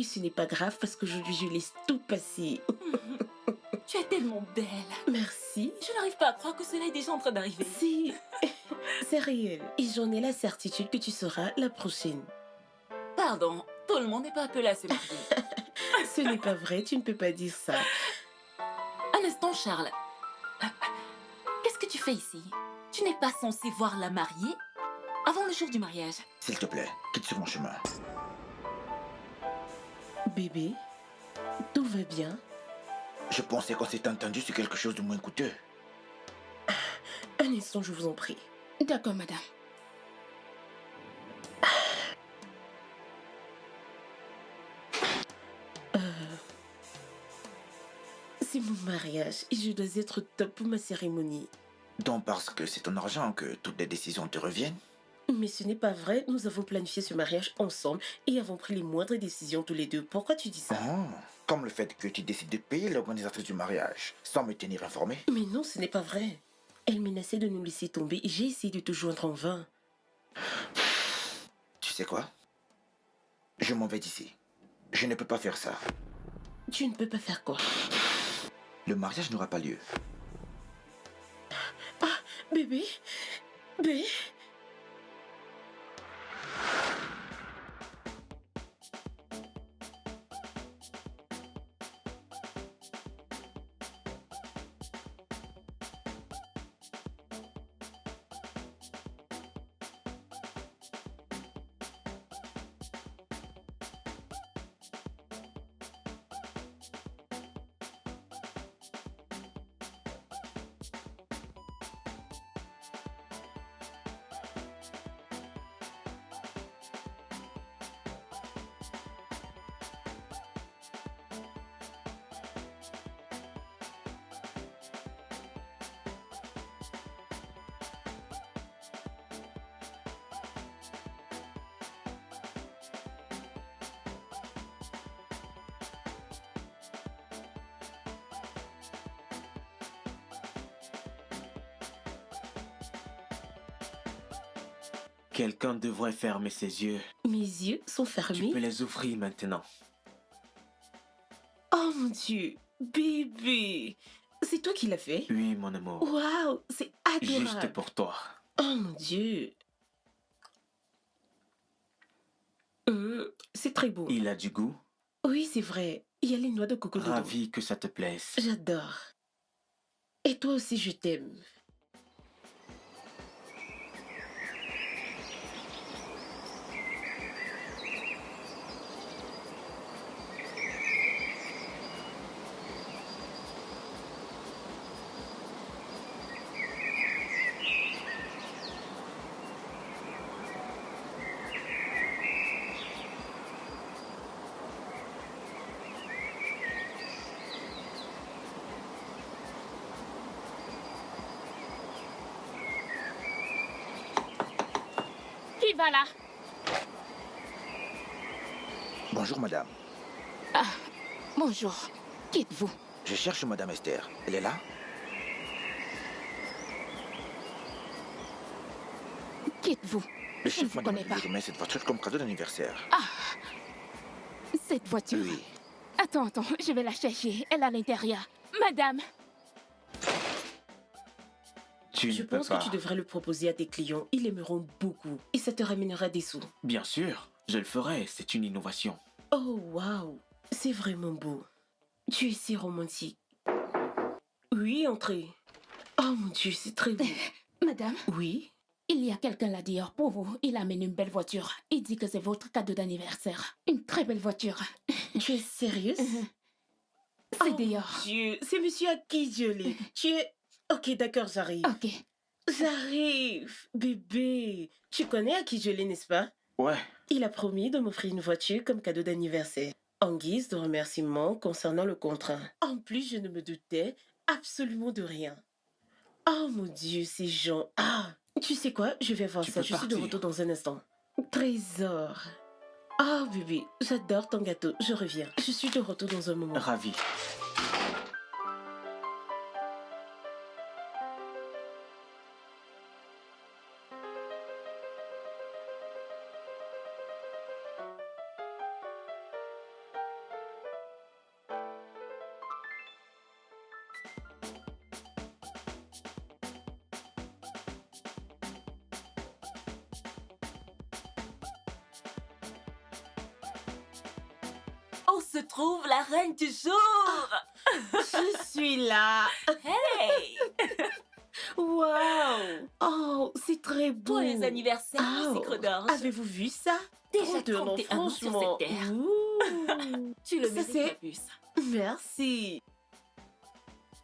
Mais ce n'est pas grave parce qu'aujourd'hui, je laisse tout passer. Tu es tellement belle. Merci. Je n'arrive pas à croire que cela est déjà en train d'arriver. Si, c'est réel. Et j'en ai la certitude que tu seras la prochaine. Pardon, tout le monde n'est pas appelé à se marier. Ce n'est pas vrai, tu ne peux pas dire ça. Un instant, Charles. Qu'est-ce que tu fais ici? Tu n'es pas censé voir la mariée avant le jour du mariage. S'il te plaît, quitte sur mon chemin. Bébé, tout va bien? Je pensais qu'on s'était entendu sur quelque chose de moins coûteux. Un instant, je vous en prie. D'accord, madame. C'est mon mariage et je dois être top pour ma cérémonie. Donc parce que c'est ton argent que toutes les décisions te reviennent? Mais ce n'est pas vrai, nous avons planifié ce mariage ensemble et avons pris les moindres décisions tous les deux. Pourquoi tu dis ça? Oh, comme le fait que tu décides de payer l'organisatrice du mariage sans me tenir informé. Mais non, ce n'est pas vrai. Elle menaçait de nous laisser tomber et j'ai essayé de te joindre en vain. Tu sais quoi? Je m'en vais d'ici. Je ne peux pas faire ça. Tu ne peux pas faire quoi? Le mariage n'aura pas lieu. Ah, bébé? Bébé? Quelqu'un devrait fermer ses yeux. Mes yeux sont Tu fermés. peux les ouvrir maintenant. Oh mon Dieu, bébé. C'est toi qui l'as fait? Oui, mon amour. Waouh, c'est adorable. Juste pour toi. Oh mon Dieu. C'est très beau. Il a du goût. Oui, c'est vrai. Il y a les noix de coco dedans. Ravi que ça te plaise. J'adore. Et toi aussi, je t'aime. Qui va là? Bonjour madame. Bonjour. Qui êtes-vous? Je cherche madame Esther. Elle est là? Qui êtes-vous? Le Je ne chef vous m'a connais demandé pas. de remettre cette voiture comme cadeau d'anniversaire. Cette voiture. Oui. Attends, je vais la chercher. Elle est à l'intérieur. Madame, Tu Je ne peux pense pas. que tu devrais le proposer à tes clients. Ils aimeront beaucoup. Et ça te ramènera des sous. Bien sûr, je le ferai. C'est une innovation. Oh, waouh. C'est vraiment beau. Tu es si romantique. Oui, entrez. Oh mon Dieu, c'est très beau. madame, Oui? il y a quelqu'un là dehors pour vous. Il amène une belle voiture. Il dit que c'est votre cadeau d'anniversaire. Une très belle voiture. Tu es sérieuse? C'est Oh, dehors. mon Dieu, c'est monsieur Akijole. Tu es... Ok, d'accord, j'arrive. Ok. J'arrive. Bébé. Tu connais Akijole, n'est-ce pas? Ouais. Il a promis de m'offrir une voiture comme cadeau d'anniversaire, en guise de remerciement concernant le contrat. En plus, je ne me doutais absolument de rien. Oh mon Dieu, ces gens. Ah, tu sais quoi? Je vais voir Tu ça. peux Je suis de partir. retour dans un instant. Trésor. Oh bébé, j'adore ton gâteau. Je reviens. Je suis de retour dans un moment. Ravi. Où se trouve la reine du jour? Je suis là. Hey! Waouh. Oh, c'est très beau. Pour les anniversaires, Oh, sucre d'orge. avez-vous vu ça? Déjà Trop de noms, 31 ans sur franchement. cette terre. Ouh. Tu le Ça, mérites, c'est- ma puce. Merci.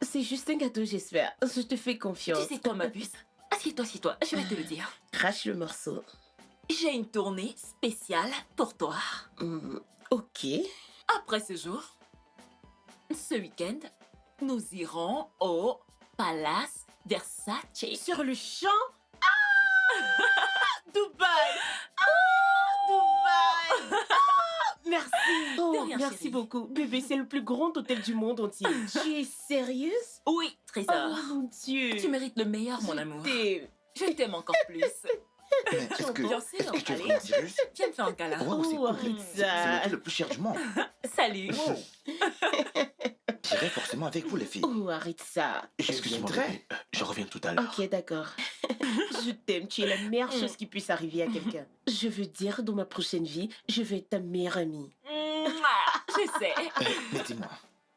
C'est juste un gâteau, j'espère. Je te fais Tu confiance. sais quoi, ma puce? Assieds-toi, assieds-toi, je vais te le dire. Crache le morceau. J'ai une tournée spéciale pour toi. Ok. Après ce jour, ce week-end, nous irons au Palace Versace. Sur le champ. Dubaï. Dubaï. Merci. Oh, De rien, merci chérie. beaucoup. Bébé, c'est le plus grand hôtel du monde entier. Tu es sérieuse? Oui, Oh trésor. mon Dieu. Tu mérites le meilleur, mon Je amour. t'aime. Je t'aime encore plus. Mais est-ce que, Bien sûr, est-ce que tu es allez. vraiment sérieuse? Viens me faire un câlin. Wow, c'est Oh, cool. arrête C'est ça. l'hôtel le plus cher du monde. Salut. Wow. J'irai forcément avec vous, les filles. Oh, arrête ça. Je Excuse-moi, viendrai. bébé. Je reviens tout à l'heure. Ok, d'accord. Je t'aime. Tu es la meilleure chose qui puisse arriver à quelqu'un. Je veux dire, dans ma prochaine vie, je vais être ta meilleure amie. Mouah, je sais. Mais dis-moi,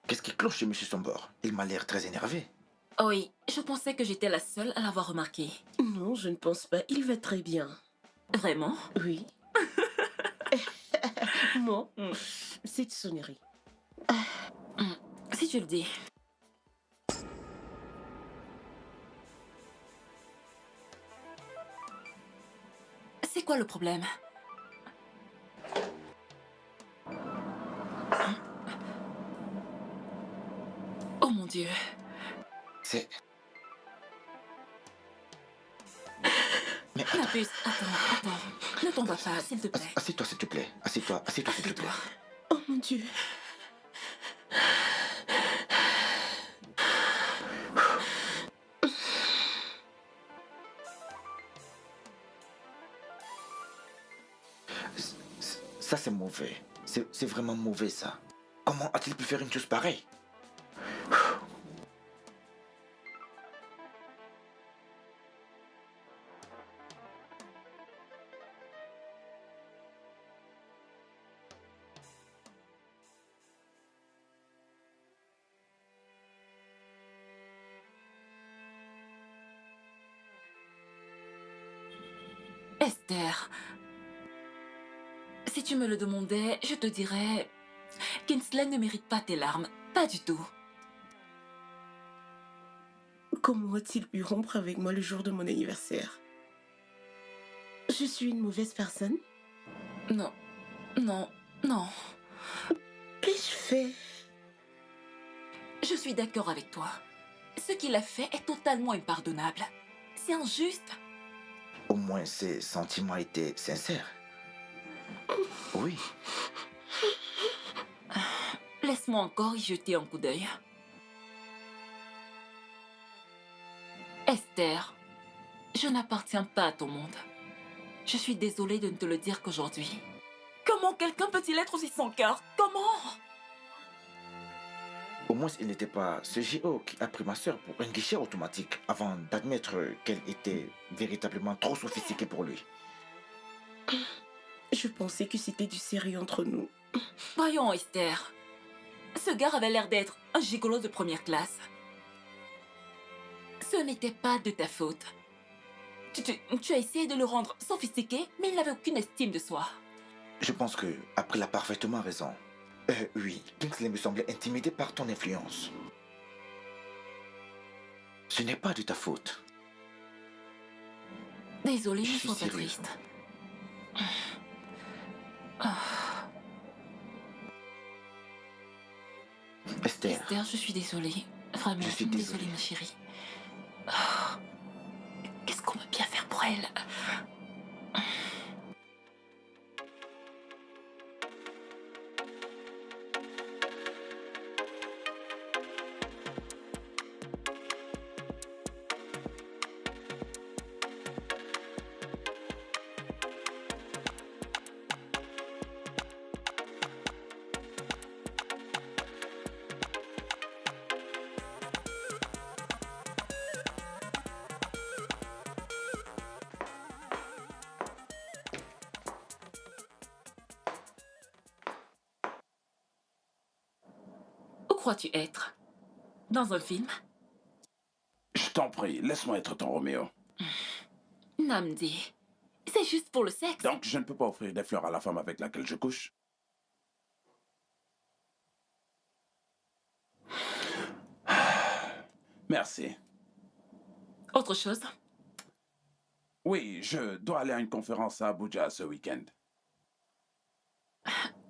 qu'est-ce qui cloche chez M. Sombor? Il m'a l'air très énervé. Oui, je pensais que j'étais la seule à l'avoir remarqué. Non, je ne pense pas. Il va très bien. Vraiment? Oui. Moi, c'est sonnerie. Si tu le dis. C'est quoi le problème? Oh mon Dieu. C'est... Mais La puce, attends. Ne t'en vas pas, s'il te plaît. assieds-toi, s'il te plaît. Assieds-toi, s'il te plaît. Assieds-toi. Oh mon Dieu. Ça, c'est mauvais. C'est vraiment mauvais, ça. Comment a-t-il pu faire une chose pareille? Esther, si tu me le demandais, je te dirais... Kinsley ne mérite pas tes larmes. Pas du tout. Comment a-t-il pu rompre avec moi le jour de mon anniversaire? Je suis une mauvaise personne? Non. Non. Non. Qu'ai-je fait? Je suis d'accord avec toi. Ce qu'il a fait est totalement impardonnable. C'est injuste. Au moins, ses sentiments étaient sincères. Oui. Laisse-moi encore y jeter un coup d'œil. Esther, je n'appartiens pas à ton monde. Je suis désolée de ne te le dire qu'aujourd'hui. Comment quelqu'un peut-il être aussi sans cœur? Comment? Au moins, il n'était pas ce GO qui a pris ma sœur pour un guichet automatique avant d'admettre qu'elle était véritablement trop sophistiquée pour lui. Je pensais que c'était du sérieux entre nous. Voyons, Esther. Ce gars avait l'air d'être un gigolo de première classe. Ce n'était pas de ta faute. Tu as essayé de le rendre sophistiqué, mais il n'avait aucune estime de soi. Je pense que April a parfaitement raison. Oui, Kingsley me semblait intimidé par ton influence. Ce n'est pas de ta faute. Désolée, Je ne suis sois pas sérieux. triste. Ah, Esther, Esther, je suis désolée. Vraiment, Je suis désolée, désolé. ma chérie. Ah, qu'est-ce qu'on peut bien faire pour elle? crois-tu être? Dans un film? Je t'en prie, laisse-moi être ton Roméo. Namdi, c'est juste pour le sexe. Donc, je ne peux pas offrir des fleurs à la femme avec laquelle je couche? Merci. Autre chose? Oui, je dois aller à une conférence à Abuja ce week-end.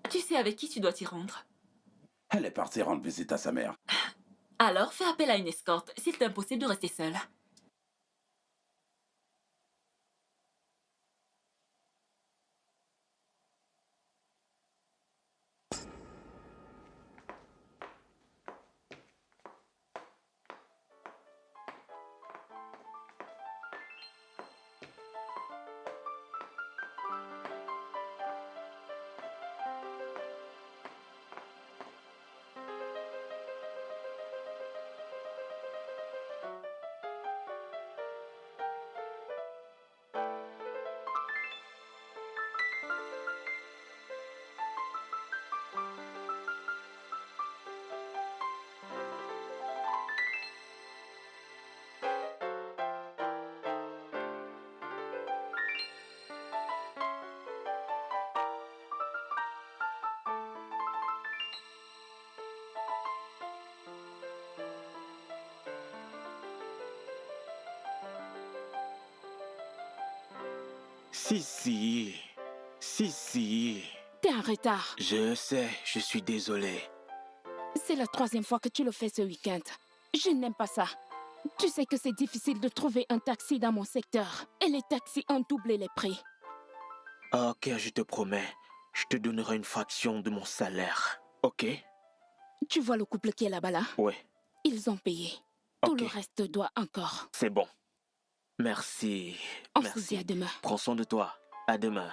Tu sais avec qui tu dois t'y rendre? Elle est partie rendre visite à sa mère. Alors fais appel à une escorte, s'il t'est impossible de rester seule. Si. T'es en retard. Je sais, je suis désolé. C'est la 3e fois que tu le fais ce week-end. Je n'aime pas ça. Tu sais que c'est difficile de trouver un taxi dans mon secteur. Et les taxis ont doublé les prix. Ok, je te promets. Je te donnerai une fraction de mon salaire. Ok? Tu vois le couple qui est là-bas là? Ouais, Ils ont payé. Tout Ok. le reste doit encore. c'est bon. Merci. On se dit à demain. Prends soin de toi. À demain.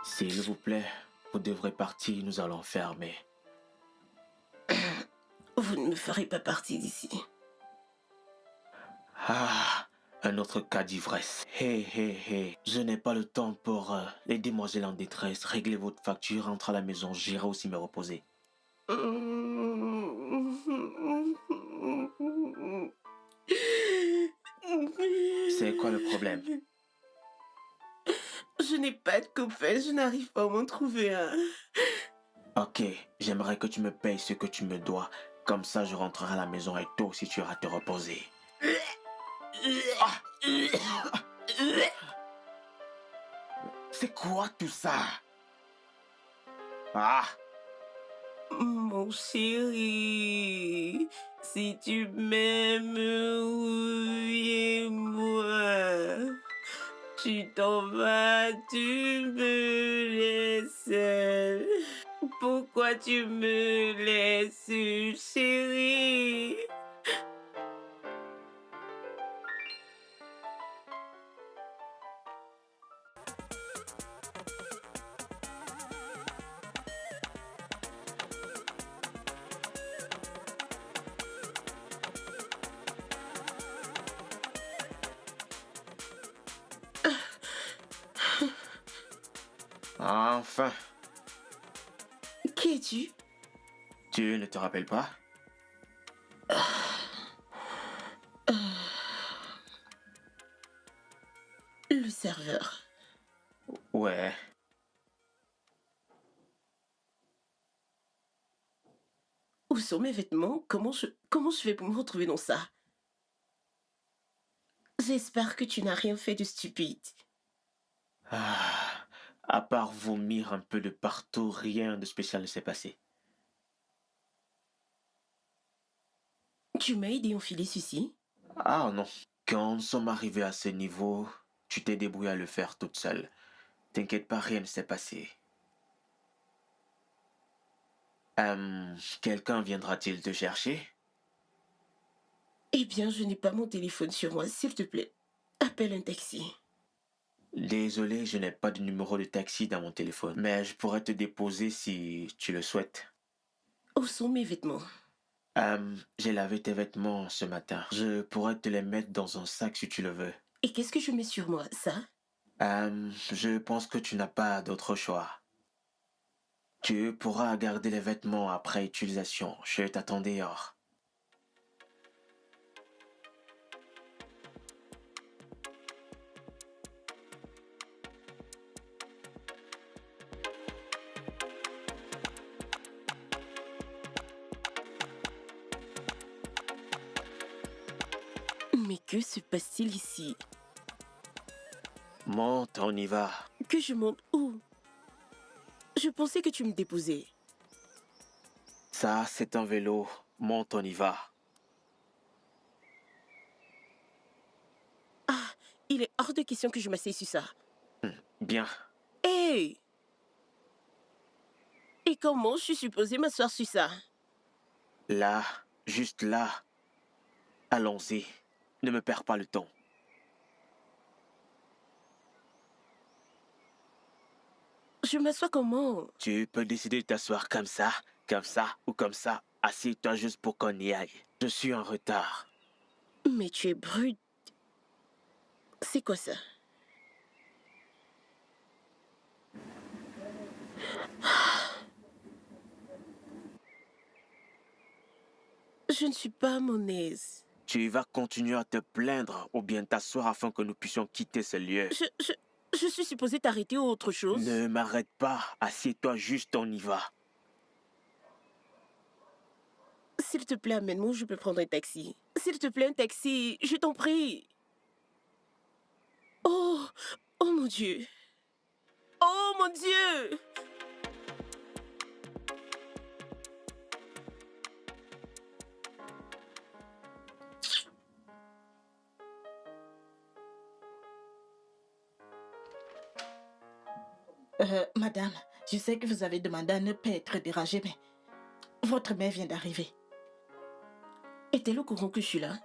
S'il vous plaît, vous devrez partir, nous allons fermer. Vous ne me ferez pas partie d'ici. Ah, un autre cas d'ivresse. Hé. Je n'ai pas le temps pour les demoiselles en détresse. Réglez votre facture, rentre à la maison, j'irai aussi me reposer. C'est quoi le problème? Je n'ai pas de copain, je n'arrive pas à m'en trouver un. Ok, j'aimerais que tu me payes ce que tu me dois. Comme ça, je rentrerai à la maison et toi aussi tu iras te reposer. C'est quoi tout ça? Ah, Mon chéri, si tu m'aimes, reviens-moi. Tu t'en vas, tu me laisses. Pourquoi tu me laisses, chéri? enfin. Qui es-tu? Tu ne te rappelles pas? Le serveur. Ouais. Où sont mes vêtements? Comment je fais pour me retrouver dans ça? J'espère que tu n'as rien fait de stupide. Ah, à part vomir un peu de partout, rien de spécial ne s'est passé. Tu m'as aidé à enfiler ceci? Ah non. Quand nous sommes arrivés à ce niveau, tu t'es débrouillée à le faire toute seule. T'inquiète pas, rien ne s'est passé. Quelqu'un viendra-t-il te chercher? Eh bien, je n'ai pas mon téléphone sur moi, s'il te plaît. Appelle un taxi. Désolé, je n'ai pas de numéro de taxi dans mon téléphone, mais je pourrais te déposer si tu le souhaites. Où sont mes vêtements? J'ai lavé tes vêtements ce matin. Je pourrais te les mettre dans un sac si tu le veux. Et qu'est-ce que je mets sur moi, ça? Je pense que tu n'as pas d'autre choix. Tu pourras garder les vêtements après utilisation. Je t'attends dehors. Mais que se passe-t-il ici? Monte, on y va. Que je monte où? Je pensais que tu me déposais. Ça, c'est un vélo. Monte, on y va. Ah, il est hors de question que je m'asseye sur ça. Bien. Hé! Et comment je suis supposée m'asseoir sur ça? Là, juste là. Allons-y. Ne me perds pas le temps. Je m'assois comment? Tu peux décider de t'asseoir comme ça ou comme ça. Assieds-toi juste pour qu'on y aille. Je suis en retard. Mais tu es brute. C'est quoi ça? Je ne suis pas à mon aise. Tu vas continuer à te plaindre ou bien t'asseoir afin que nous puissions quitter ce lieu. Je suis supposée t'arrêter ou autre chose? Ne m'arrête pas. Assieds-toi juste, on y va. S'il te plaît, amène-moi où je peux prendre un taxi. S'il te plaît, un taxi, je t'en prie. Oh, oh mon Dieu. Oh mon Dieu. Madame, je sais que vous avez demandé à ne pas être dérangée, mais votre mère vient d'arriver. Est-elle au courant que je suis là?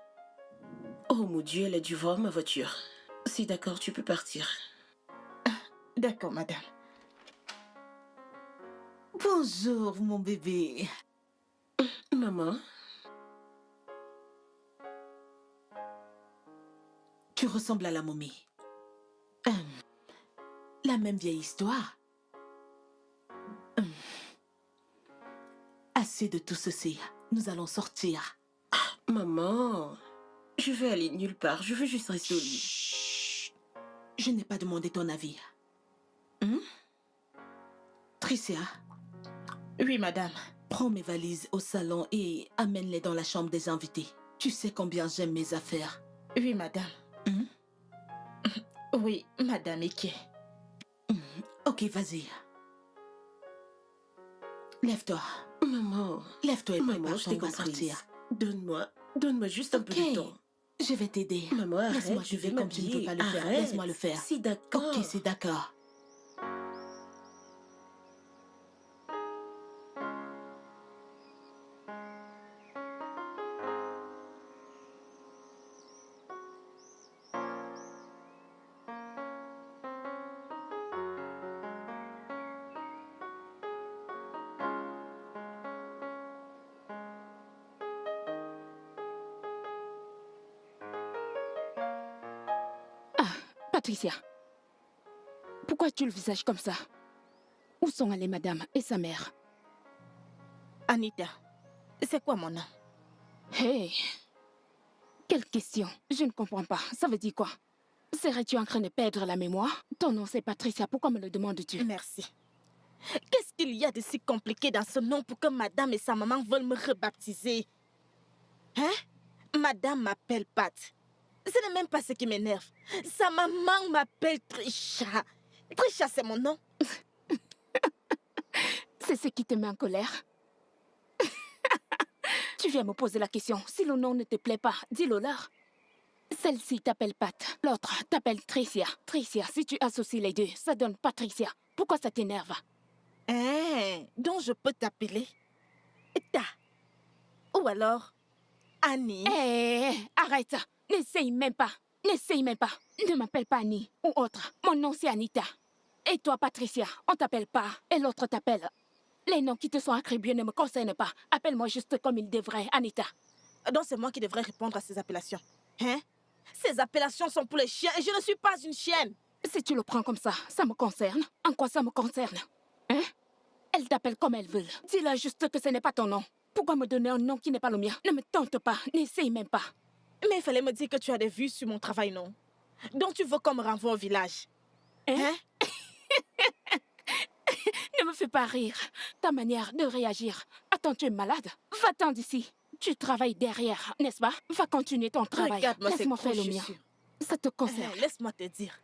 Oh mon Dieu, elle a dû voir ma voiture. C'est d'accord, tu peux partir. D'accord, madame. Bonjour, mon bébé. Maman, Tu ressembles à la momie. La même vieille histoire. Assez de tout ceci. Nous allons sortir. maman, je veux aller nulle part. Je veux juste rester au lit. Chut. Je n'ai pas demandé ton avis. Tricia. Oui, madame. Prends mes valises au salon et amène-les dans la chambre des invités. Tu sais combien j'aime mes affaires. Oui, madame. Oui, madame Ike. Ok, vas-y. Lève-toi. Maman, Lève-toi et maman, prépare je ton t'ai on va comprise. sortir. Donne-moi juste un peu de temps. Je vais t'aider. Maman, arrête, Laisse-moi je te vais faire comme tu ne peux m'habiller. pas le faire. Arrête. Laisse-moi le faire. C'est d'accord. Ok, c'est d'accord. Patricia, pourquoi as-tu le visage comme ça? Où sont allées madame et sa mère? Anita, c'est quoi mon nom? Hey! Quelle question? Je ne comprends pas. Ça veut dire quoi? Serais-tu en train de perdre la mémoire? Ton nom c'est Patricia, pourquoi me le demandes-tu? Merci. Qu'est-ce qu'il y a de si compliqué dans ce nom pour que madame et sa maman veulent me rebaptiser? Hein? Madame m'appelle Pat. Ce n'est même pas ce qui m'énerve. Sa maman m'appelle Trisha. Trisha, c'est mon nom. C'est ce qui te met en colère? Tu viens me poser la question. Si le nom ne te plaît pas, dis-le leur. Celle-ci t'appelle Pat, l'autre t'appelle Tricia. Tricia, si tu associes les deux, ça donne Patricia. Pourquoi ça t'énerve? Hein, donc je peux t'appeler Ta. Ou alors Annie. Hé, arrête ça. N'essaye même pas. N'essaye même pas. Ne m'appelle pas Annie ou autre. Mon nom c'est Anita. Et toi, Patricia, on t'appelle pas. Et l'autre t'appelle. Les noms qui te sont attribués ne me concernent pas. Appelle-moi juste comme il devrait, Anita. Donc c'est moi qui devrais répondre à ces appellations. Hein? Ces appellations sont pour les chiens et je ne suis pas une chienne. Si tu le prends comme ça me concerne. En quoi ça me concerne? Hein? Elle t'appelle comme elle veut. Dis-la juste que ce n'est pas ton nom. Pourquoi me donner un nom qui n'est pas le mien? Ne me tente pas, n'essaye même pas. Mais il fallait me dire que tu as des vues sur mon travail, non? Donc tu veux qu'on me renvoie au village? Hein? Ne me fais pas rire. Ta manière de réagir. Attends, tu es malade? Va-t'en d'ici. Tu travailles derrière, n'est-ce pas? Va continuer ton travail. Regarde-moi ces Laisse-moi faire le mien. crochissures. Ça te concerne. Laisse-moi te dire.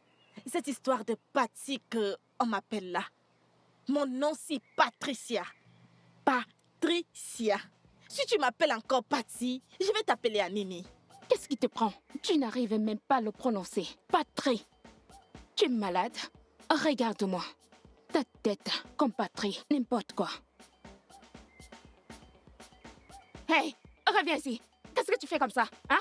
Cette histoire de Patty qu'on m'appelle là. Mon nom c'est Patricia. Patricia. Si tu m'appelles encore Patty, je vais t'appeler Anini. Qu'est-ce qui te prend? Tu n'arrives même pas à le prononcer. Patrie. Tu es malade? Regarde-moi. Ta tête comme Patrie, n'importe quoi. Hey, reviens ici. Qu'est-ce que tu fais comme ça, hein?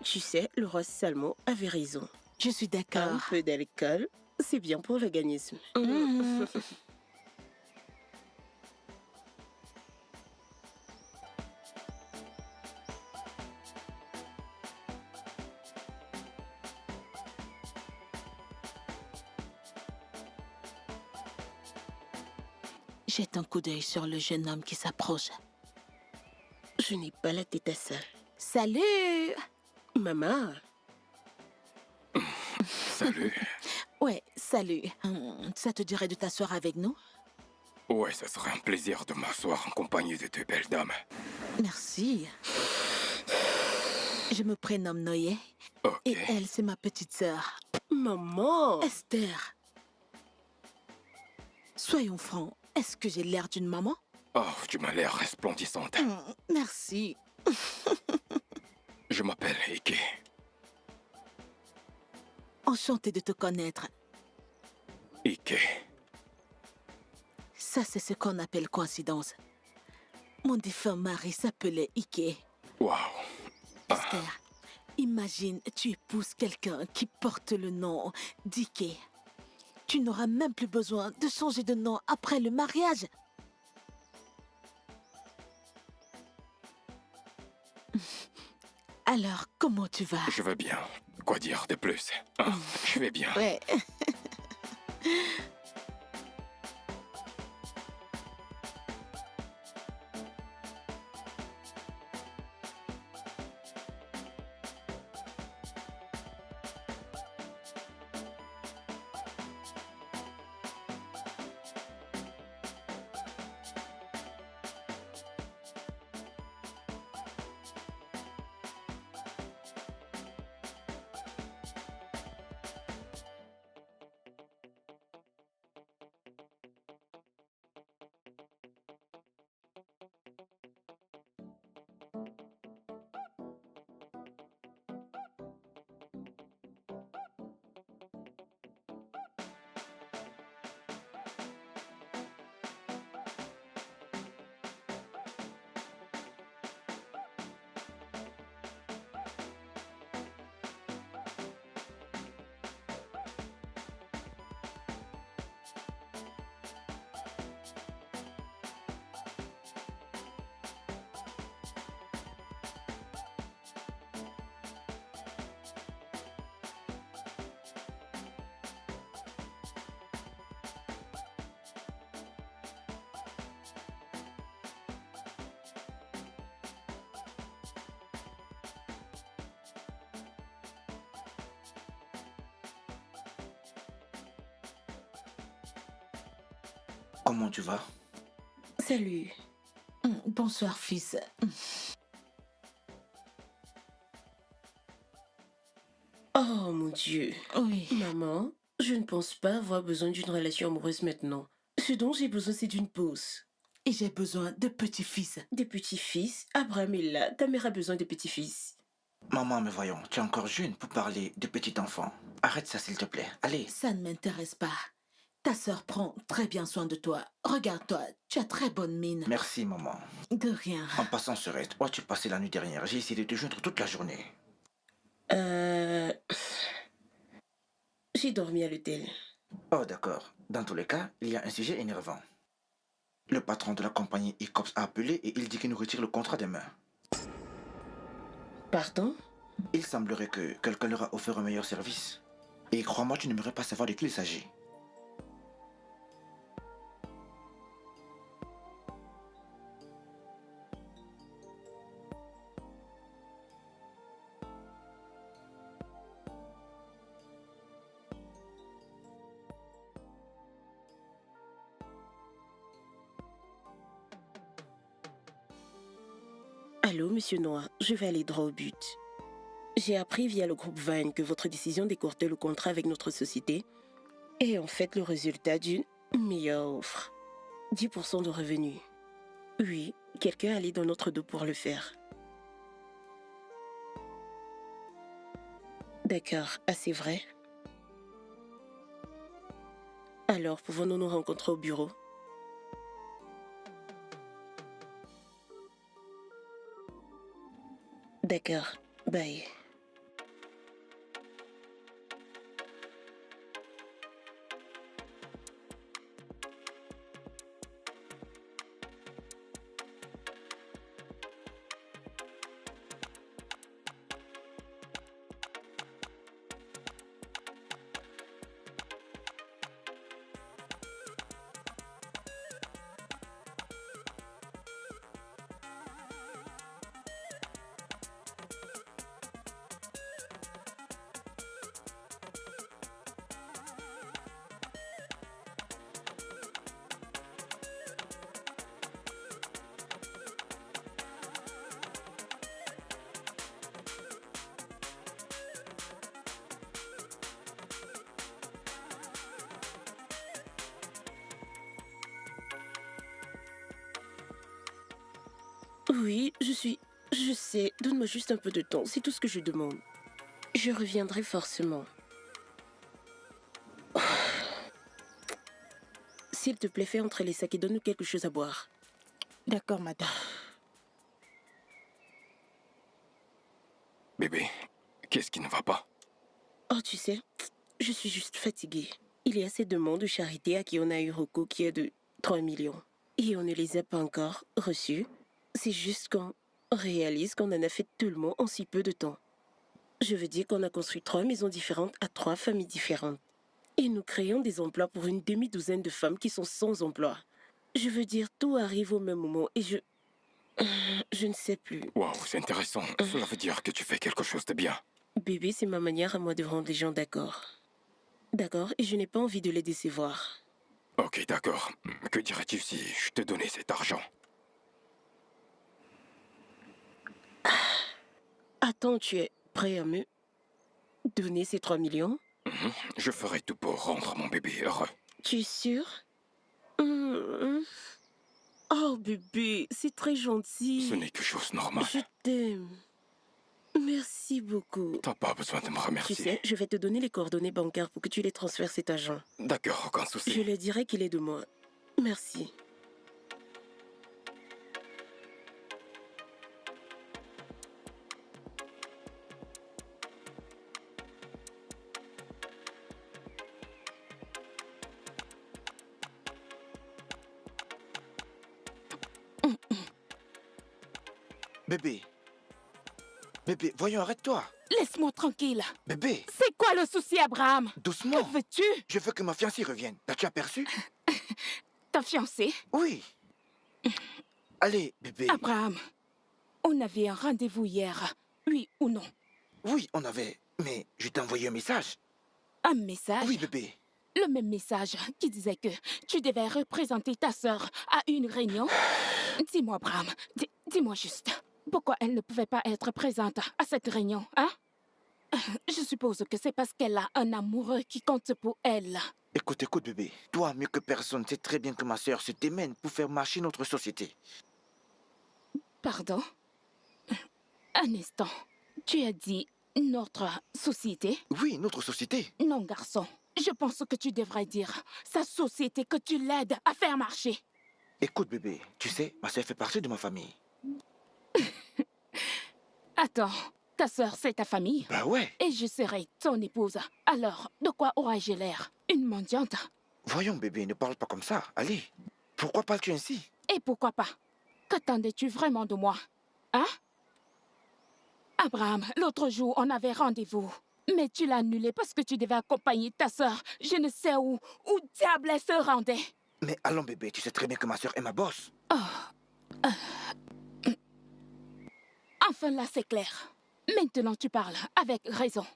Tu sais, le roi Salmo avait raison. Je suis Un d'accord. peu d'alcool, c'est bien pour l'organisme. Mhm. Jette un coup d'œil sur le jeune homme qui s'approche. Je n'ai pas la tête à ça. Salut! Maman, Salut. Ouais, salut. Ça te dirait de t'asseoir avec nous? Ouais, ça serait un plaisir de m'asseoir en compagnie de deux belles dames. Merci. Je me prénomme Noé. Ok. Et elle, c'est ma petite sœur, maman. Esther. Soyons francs, est-ce que j'ai l'air d'une maman? Oh, tu m'as l'air resplendissante. Merci. Je m'appelle Ike. Enchantée de te connaître. Ike. Ça, c'est ce qu'on appelle coïncidence. Mon défunt mari s'appelait Ike. Waouh. Esther, imagine, tu épouses quelqu'un qui porte le nom d'Ike. Tu n'auras même plus besoin de changer de nom après le mariage. Alors, comment tu vas? Je vais bien. Quoi dire de plus? Je vais bien. Ouais. Comment tu vas? Salut. Bonsoir, fils. Oh mon Dieu. Oui. Maman, Je ne pense pas avoir besoin d'une relation amoureuse maintenant. Ce dont j'ai besoin, c'est d'une pause. Et j'ai besoin de petits-fils. Des petits-fils? Abraham est là. Ta mère a besoin de petits-fils. Maman, mais voyons, tu es encore jeune pour parler de petit enfant. Arrête ça, s'il te plaît. Allez. Ça ne m'intéresse pas. Ta sœur prend très bien soin de toi. Regarde-toi, tu as très bonne mine. Merci, maman. De rien. En passant, Sœurette, où as-tu passé la nuit dernière? J'ai essayé de te joindre toute la journée. J'ai dormi à l'hôtel. Oh, d'accord. Dans tous les cas, il y a un sujet énervant. Le patron de la compagnie ECOPS a appelé et il dit qu'il nous retire le contrat demain. Pardon? Il semblerait que quelqu'un leur a offert un meilleur service. Et crois-moi, tu n'aimerais pas savoir de qui il s'agit. Allô, monsieur Noah, je vais aller droit au but. J'ai appris via le groupe Vine que votre décision d'écourter le contrat avec notre société est en fait le résultat d'une meilleure offre. 10% de revenus. Oui, quelqu'un allait dans notre dos pour le faire. D'accord, assez vrai. Alors, pouvons-nous nous rencontrer au bureau? D'accord, bye. Oui, je sais, donne-moi juste un peu de temps, c'est tout ce que je demande. Je reviendrai forcément. S'il te plaît, fais entrer les sacs et donne-nous quelque chose à boire. D'accord, madame. Bébé, qu'est-ce qui ne va pas? Oh, tu sais, je suis juste fatiguée. Il y a cette demande de charité à qui on a eu recours qui est de 3 millions. Et on ne les a pas encore reçus. C'est juste qu'on réalise qu'on en a fait tellement en si peu de temps. Je veux dire qu'on a construit 3 maisons différentes à 3 familles différentes. Et nous créons des emplois pour une demi-douzaine de femmes qui sont sans emploi. Je veux dire, tout arrive au même moment et je ne sais plus. Waouh, c'est intéressant. Cela veut dire que tu fais quelque chose de bien. Bébé, c'est ma manière à moi de rendre les gens d'accord. D'accord, et je n'ai pas envie de les décevoir. Ok, d'accord. Que dirais-tu si je te donnais cet argent? Attends, tu es prêt à me donner ces 3 millions? Je ferai tout pour rendre mon bébé heureux. Tu es sûr? Oh bébé, c'est très gentil. Ce n'est que chose normale. Je t'aime. Merci beaucoup. T'as pas besoin de me Tu remercier. sais, je vais te donner les coordonnées bancaires pour que tu les transfères cet argent. D'accord, aucun souci. Je lui dirai qu'il est de moi. Merci. Bébé. Bébé, voyons, arrête-toi. Laisse-moi tranquille. Bébé, C'est quoi le souci, Abraham? doucement. Que veux-tu? Je veux que ma fiancée revienne. L'as-tu aperçu? Ta fiancée? Oui. Allez, bébé. Abraham, on avait un rendez-vous hier. Oui ou non? Oui, on avait. Mais je t'ai envoyé un message. Un message? Oui, bébé. Le même message qui disait que tu devais représenter ta sœur à une réunion. Dis-moi, Abraham, dis-moi juste, pourquoi elle ne pouvait pas être présente à cette réunion, hein? Je suppose que c'est parce qu'elle a un amoureux qui compte pour elle. Écoute, écoute, bébé. Toi, mieux que personne, sais très bien que ma sœur se démène pour faire marcher notre société. Pardon? Un instant. Tu as dit notre société? Oui, notre société. Non, garçon. Je pense que tu devrais dire sa société que tu l'aides à faire marcher. Écoute, bébé, tu sais, ma sœur fait partie de ma famille. Attends, ta sœur, c'est ta famille? Bah ouais. Et je serai ton épouse. Alors, de quoi aurais-je l'air? Une mendiante? Voyons, bébé, ne parle pas comme ça. Allez, pourquoi parles-tu ainsi? Et pourquoi pas? Qu'attendais-tu vraiment de moi? Hein? Abraham, l'autre jour, on avait rendez-vous. Mais tu l'as annulé parce que tu devais accompagner ta sœur. Je ne sais où diable elle se rendait. Mais allons, bébé, tu sais très bien que ma sœur est ma boss. Enfin, là, c'est clair. Maintenant, tu parles avec raison.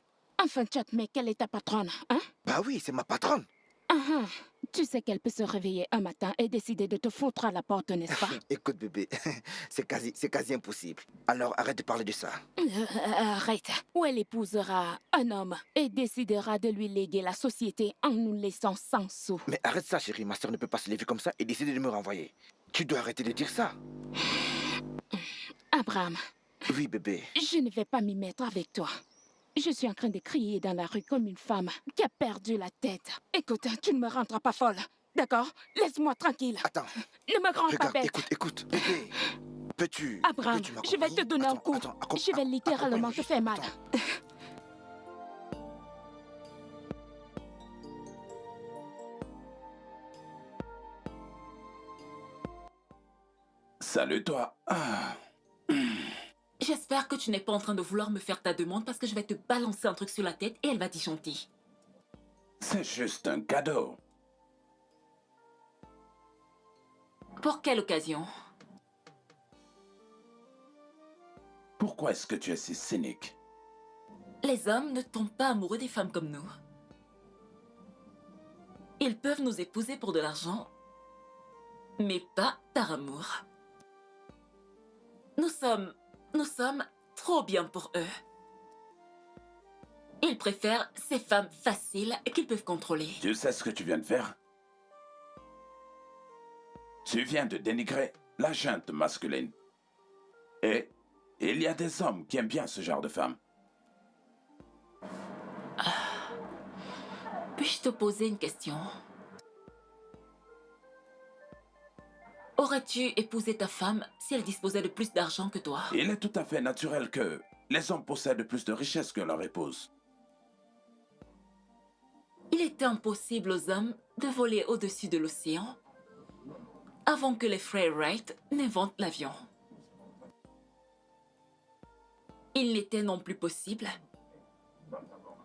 Enfin, tu admets qu'elle est ta patronne, hein? Bah oui, c'est ma patronne. Tu sais qu'elle peut se réveiller un matin et décider de te foutre à la porte, n'est-ce pas? Écoute, bébé, c'est quasi impossible. Alors arrête de parler de ça. Arrête. Ou elle épousera un homme et décidera de lui léguer la société en nous laissant sans sous. Mais arrête ça, chérie. Ma sœur ne peut pas se lever comme ça et décider de me renvoyer. Tu dois arrêter de dire ça. Abraham, Oui, bébé. je ne vais pas m'y mettre avec toi. Je suis en train de crier dans la rue comme une femme qui a perdu la tête. Écoute, tu ne me rendras pas folle, d'accord? Laisse-moi tranquille. Attends. Ne me rends pas Regarde, bête. écoute, bébé. Peux-tu Abraham, je vais te donner un coup. Je vais littéralement te faire mal. Attends. Salut toi. Ah. J'espère que tu n'es pas en train de vouloir me faire ta demande parce que je vais te balancer un truc sur la tête et elle va disjoncter. C'est juste un cadeau. Pour quelle occasion? Pourquoi est-ce que tu es si cynique? Les hommes ne tombent pas amoureux des femmes comme nous. Ils peuvent nous épouser pour de l'argent, mais pas par amour. Nous sommes trop bien pour eux. Ils préfèrent ces femmes faciles qu'ils peuvent contrôler. Tu sais ce que tu viens de faire? Tu viens de dénigrer la junte masculine. Et il y a des hommes qui aiment bien ce genre de femmes. Puis-je te poser une question? Aurais-tu épousé ta femme si elle disposait de plus d'argent que toi? Il est tout à fait naturel que les hommes possèdent plus de richesses que leur épouse. Il était impossible aux hommes de voler au-dessus de l'océan avant que les frères Wright n'inventent l'avion. Il n'était non plus possible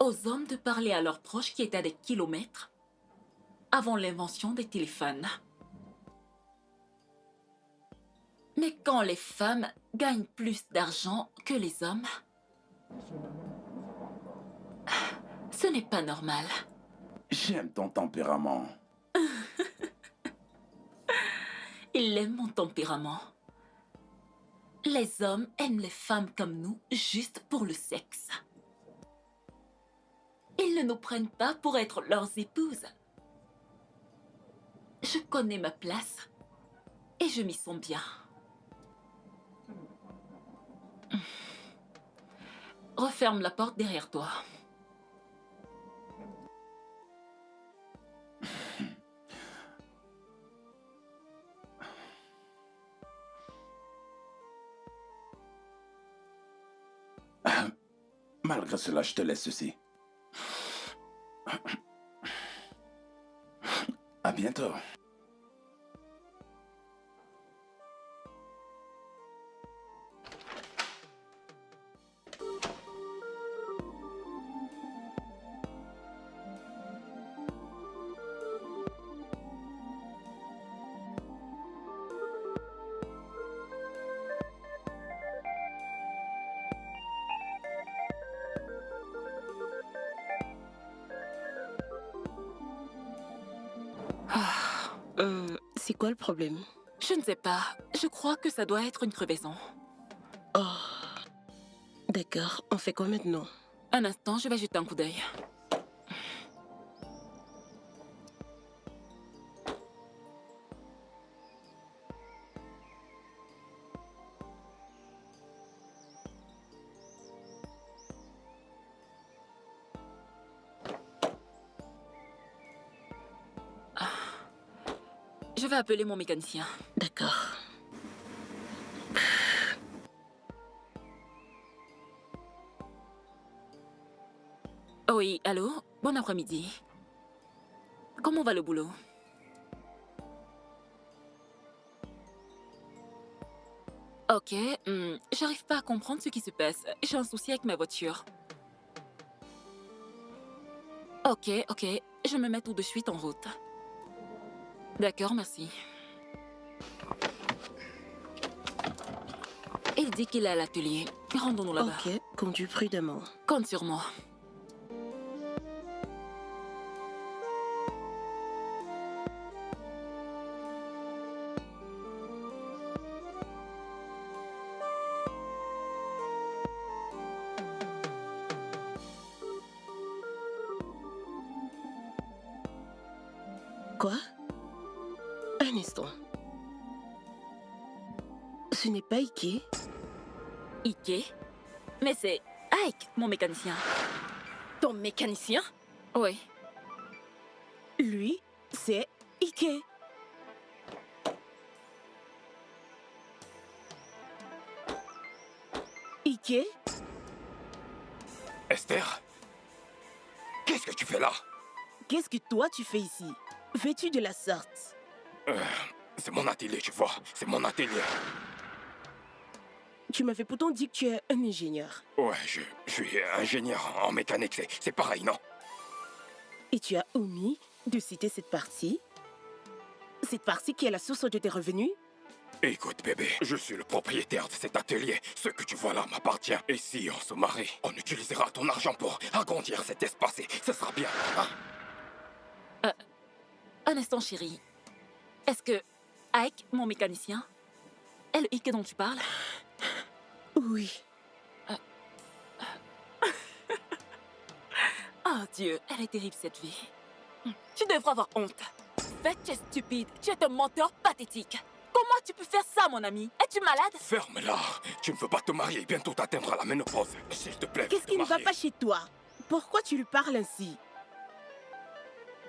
aux hommes de parler à leurs proches qui étaient à des kilomètres avant l'invention des téléphones. Mais quand les femmes gagnent plus d'argent que les hommes, ce n'est pas normal. J'aime ton tempérament. Il aime mon tempérament. Les hommes aiment les femmes comme nous juste pour le sexe. Ils ne nous prennent pas pour être leurs épouses. Je connais ma place et je m'y sens bien. Referme la porte derrière toi. Malgré cela, je te laisse ceci. À bientôt. C'est quoi le problème? Je ne sais pas. Je crois que ça doit être une crevaison. Oh, d'accord. On fait quoi maintenant? Un instant, je vais jeter un coup d'œil. Je vais appeler mon mécanicien. D'accord. Oui, allô? Bon après-midi. Comment va le boulot? Ok, j'arrive pas à comprendre ce qui se passe. J'ai un souci avec ma voiture. Ok, je me mets tout de suite en route. D'accord, merci. Il dit qu'il est à l'atelier. Rendons-nous là-bas. Ok, conduis prudemment. Compte sur moi. Quoi? Un instant. Ce n'est pas Ike? Ike? Mais c'est Ike, mon mécanicien. Ton mécanicien? Oui. Lui, c'est Ike. Ike? Esther? Qu'est-ce que tu fais là? Qu'est-ce que toi tu fais ici? Vêtu de la sorte? C'est mon atelier, tu vois. C'est mon atelier. Tu m'avais pourtant dit que tu es un ingénieur. Ouais, je suis ingénieur en mécanique. C'est pareil, non? Et tu as omis de citer cette partie? Cette partie qui est la source de tes revenus? Écoute, bébé, je suis le propriétaire de cet atelier. Ce que tu vois là m'appartient. Et si on se marie, on utilisera ton argent pour agrandir cet espace et ce sera bien, hein? Un instant, chérie. Est-ce que Ike, mon mécanicien, est le Ike dont tu parles? Oui. Oh Dieu, elle est terrible cette vie. Tu devrais avoir honte. Fais, tu es stupide. Tu es un menteur pathétique. Comment tu peux faire ça, mon ami? Es-tu malade? Ferme-la. Tu ne veux pas te marier et bientôt t'atteindras la ménopause. S'il te plaît, Qu'est-ce qui ne va pas chez toi? Pourquoi tu lui parles ainsi?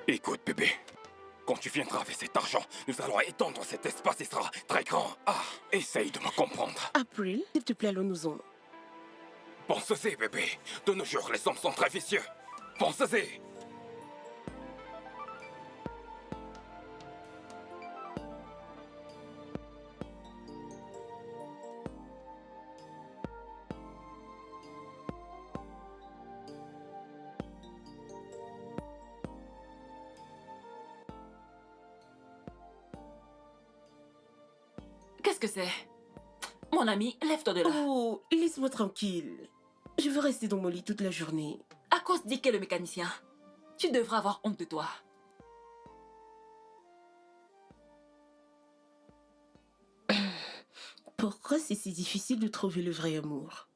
Écoute, bébé. Quand tu viendras avec cet argent, nous allons étendre cet espace et sera très grand. Ah, essaye de me comprendre. April, s'il te plaît, allons-nous-en. Pense-y, bébé. De nos jours, les hommes sont très vicieux. Pense-y. Qu'est-ce que c'est? Mon ami, lève-toi de là. Oh, laisse-moi tranquille. Je veux rester dans mon lit toute la journée. À cause d'Ike le mécanicien. Tu devrais avoir honte de toi. Pourquoi c'est si difficile de trouver le vrai amour?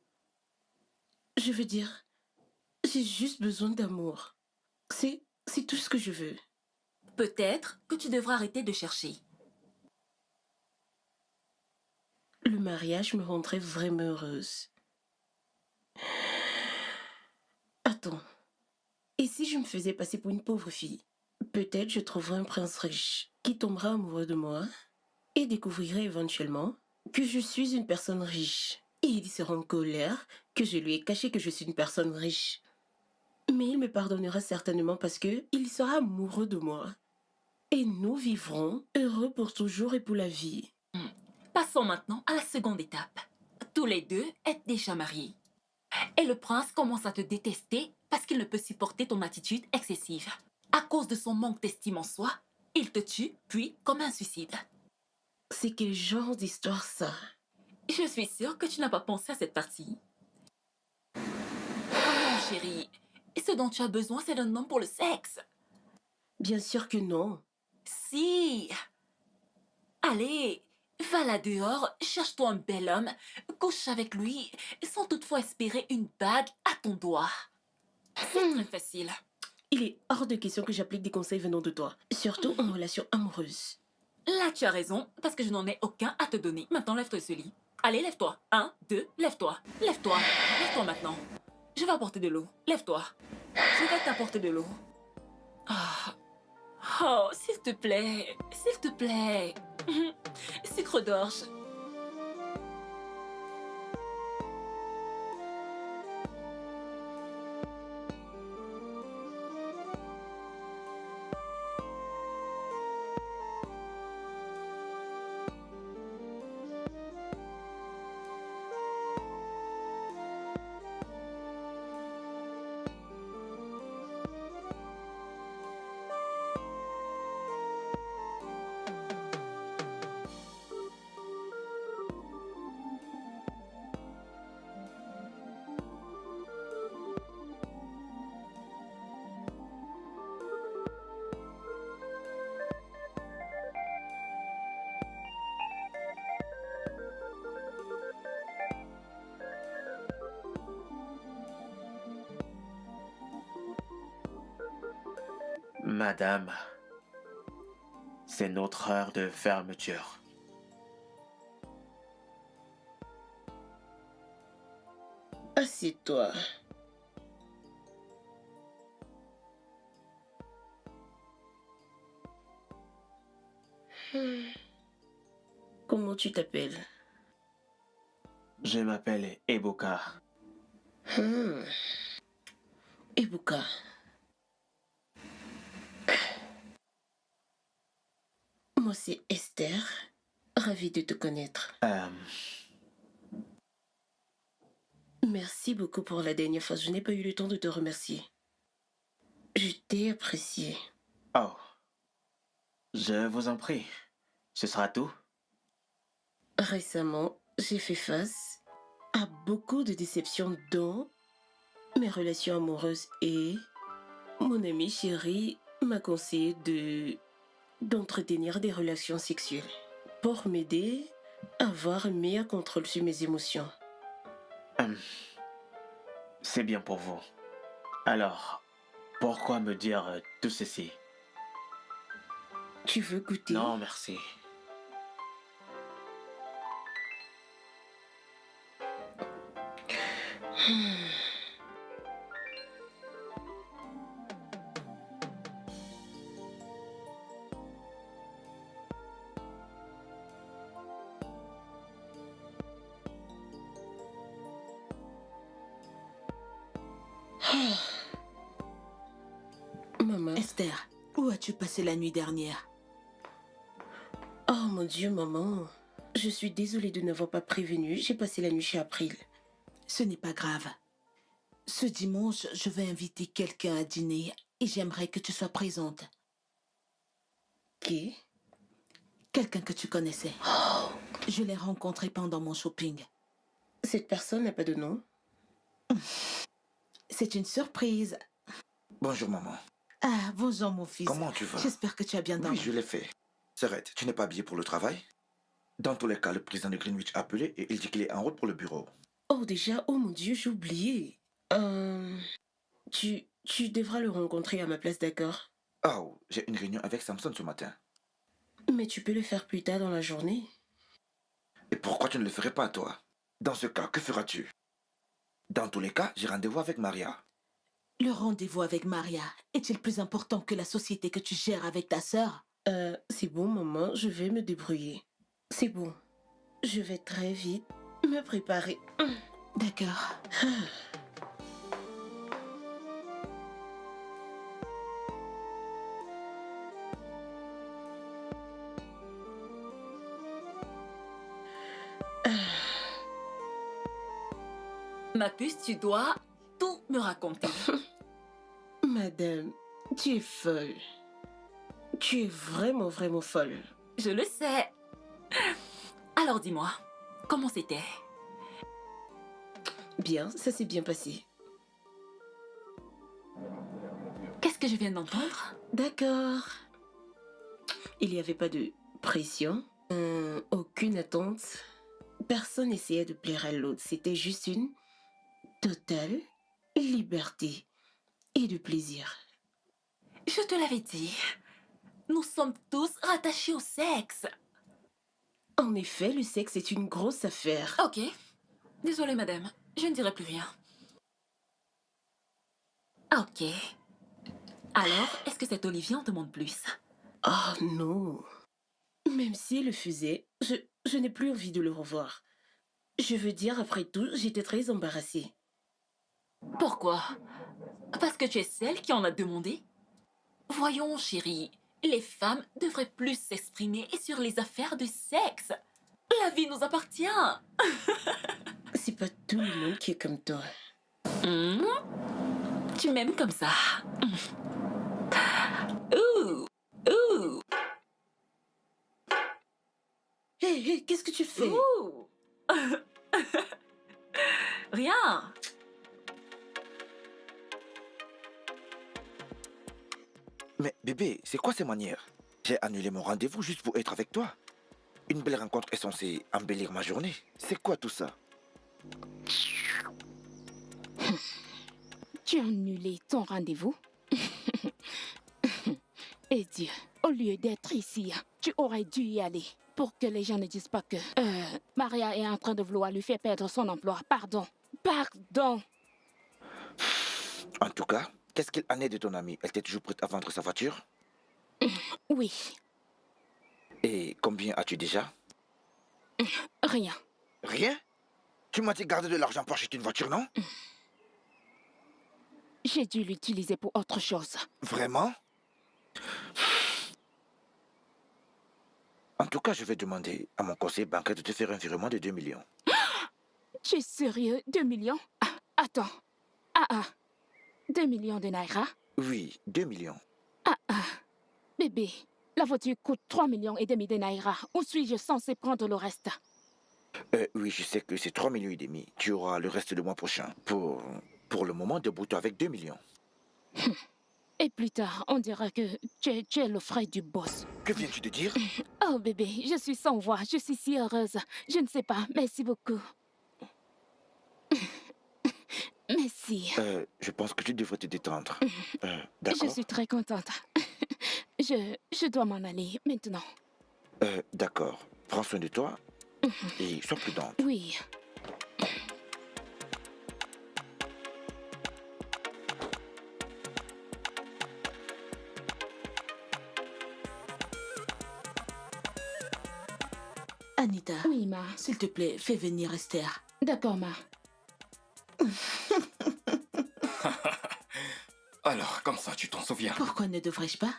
Je veux dire, j'ai juste besoin d'amour. C'est tout ce que je veux. Peut-être que tu devras arrêter de chercher. Le mariage me rendrait vraiment heureuse. Attends. Et si je me faisais passer pour une pauvre fille? Peut-être je trouverais un prince riche qui tombera amoureux de moi et découvrirait éventuellement que je suis une personne riche. Et il sera en colère que je lui ai caché que je suis une personne riche. Mais il me pardonnera certainement parce que il sera amoureux de moi. Et nous vivrons heureux pour toujours et pour la vie. Passons maintenant à la seconde étape. Tous les deux êtes déjà mariés. Et le prince commence à te détester parce qu'il ne peut supporter ton attitude excessive. À cause de son manque d'estime en soi, il te tue, puis comme un suicide. C'est quel genre d'histoire ça? Je suis sûre que tu n'as pas pensé à cette partie. Oh non, chérie. Ce dont tu as besoin, c'est d'un homme pour le sexe. Bien sûr que non. Si. Allez, va là dehors, cherche-toi un bel homme, couche avec lui, sans toutefois espérer une bague à ton doigt. C'est très facile. Il est hors de question que j'applique des conseils venant de toi, surtout en relation amoureuse. Là, tu as raison, parce que je n'en ai aucun à te donner. Maintenant, lève-toi de ce lit. Allez, lève-toi. 1, 2, lève-toi. Lève-toi. Lève-toi maintenant. Je vais apporter de l'eau. Lève-toi. Je vais t'apporter de l'eau. Ah. Oh, s'il te plaît. S'il te plaît. Sucre d'orge. Madame, c'est notre heure de fermeture. Assieds-toi. Comment tu t'appelles? Je m'appelle Eboka. Ebuka. Moi, c'est Esther. Ravie de te connaître. Merci beaucoup pour la dernière fois. Je n'ai pas eu le temps de te remercier. Je t'ai apprécié. Oh, je vous en prie. Ce sera tout? Récemment, j'ai fait face à beaucoup de déceptions dans mes relations amoureuses et mon ami chéri m'a conseillé d'entretenir des relations sexuelles pour m'aider à avoir un meilleur contrôle sur mes émotions. C'est bien pour vous. Alors, pourquoi me dire tout ceci? Tu veux goûter? Non, merci. Maman. Esther, où as-tu passé la nuit dernière? Oh mon Dieu, maman. Je suis désolée de n'avoir pas prévenu. J'ai passé la nuit chez April. Ce n'est pas grave. Ce dimanche, je vais inviter quelqu'un à dîner et j'aimerais que tu sois présente. Qui? Quelqu'un que tu connaissais. Je l'ai rencontré pendant mon shopping. Cette personne n'a pas de nom? C'est une surprise. Bonjour, maman. Ah, bonjour mon fils. Comment tu vas? J'espère que tu as bien dormi. Oui, je l'ai fait. S'arrête, tu n'es pas habillé pour le travail? Dans tous les cas, le président de Greenwich a appelé et il dit qu'il est en route pour le bureau. Oh déjà, oh mon Dieu, j'ai oublié. Tu devras le rencontrer à ma place, d'accord? Oh, j'ai une réunion avec Samson ce matin. Mais tu peux le faire plus tard dans la journée. Et pourquoi tu ne le ferais pas, toi? Dans ce cas, que feras-tu? Dans tous les cas, j'ai rendez-vous avec Maria. Le rendez-vous avec Maria est-il plus important que la société que tu gères avec ta sœur? C'est bon, maman, je vais me débrouiller. C'est bon. Je vais très vite me préparer. D'accord. Ma puce, tu dois tout me raconter. Madame, tu es folle. Tu es vraiment, vraiment folle. Je le sais. Alors dis-moi, comment c'était? Bien, ça s'est bien passé. Qu'est-ce que je viens d'entendre? D'accord. Il n'y avait pas de pression, aucune attente. Personne n'essayait de plaire à l'autre. C'était juste une totale liberté. et de plaisir. Je te l'avais dit. Nous sommes tous rattachés au sexe. En effet, le sexe est une grosse affaire. Ok. Désolée, madame. Je ne dirai plus rien. Ok. Alors, est-ce que cet Olivier en demande plus? Oh non. Même s'il le faisait, je n'ai plus envie de le revoir. Je veux dire, après tout, j'étais très embarrassée. Pourquoi? Parce que tu es celle qui en a demandé? Voyons, chérie, les femmes devraient plus s'exprimer sur les affaires de sexe. La vie nous appartient. C'est pas tout le monde qui est comme toi. Hmm? Tu m'aimes comme ça. Ouh, ouh, Hé, hé, qu'est-ce que tu fais? ouh. Rien. Mais bébé, c'est quoi ces manières? J'ai annulé mon rendez-vous juste pour être avec toi. Une belle rencontre est censée embellir ma journée. C'est quoi tout ça? Tu as annulé ton rendez-vous? Et Dieu, au lieu d'être ici, tu aurais dû y aller pour que les gens ne disent pas que Maria est en train de vouloir lui faire perdre son emploi. Pardon. Pardon. En tout cas, qu'est-ce qu'il en est de ton amie? Elle était toujours prête à vendre sa voiture? Oui, Et combien as-tu déjà? rien. Rien? Tu m'as dit garder de l'argent pour acheter une voiture, non? J'ai dû l'utiliser pour autre chose. Vraiment? En tout cas, je vais demander à mon conseiller bancaire de te faire un virement de 2 millions. Tu es sérieux? 2 millions? Ah, attends. 2 millions de naira? Oui, 2 millions. Bébé, la voiture coûte 3 millions et demi de naira. Où suis-je censé prendre le reste? Oui, je sais que c'est 3 millions et demi. Tu auras le reste le mois prochain. Pour le moment, débrouille-toi avec 2 millions. Et plus tard, on dira que tu es le frère du boss. Que viens-tu de dire? Oh bébé, je suis sans voix, je suis si heureuse. Je ne sais pas, merci beaucoup. Merci. Je pense que tu devrais te détendre. Je D'accord? suis très contente. Je dois m'en aller maintenant. D'accord. Prends soin de toi et sois prudente. Oui. Anita, Oui, ma. s'il te plaît, fais venir Esther. D'accord, ma. Alors, comme ça, tu t'en souviens? Pourquoi ne devrais-je pas?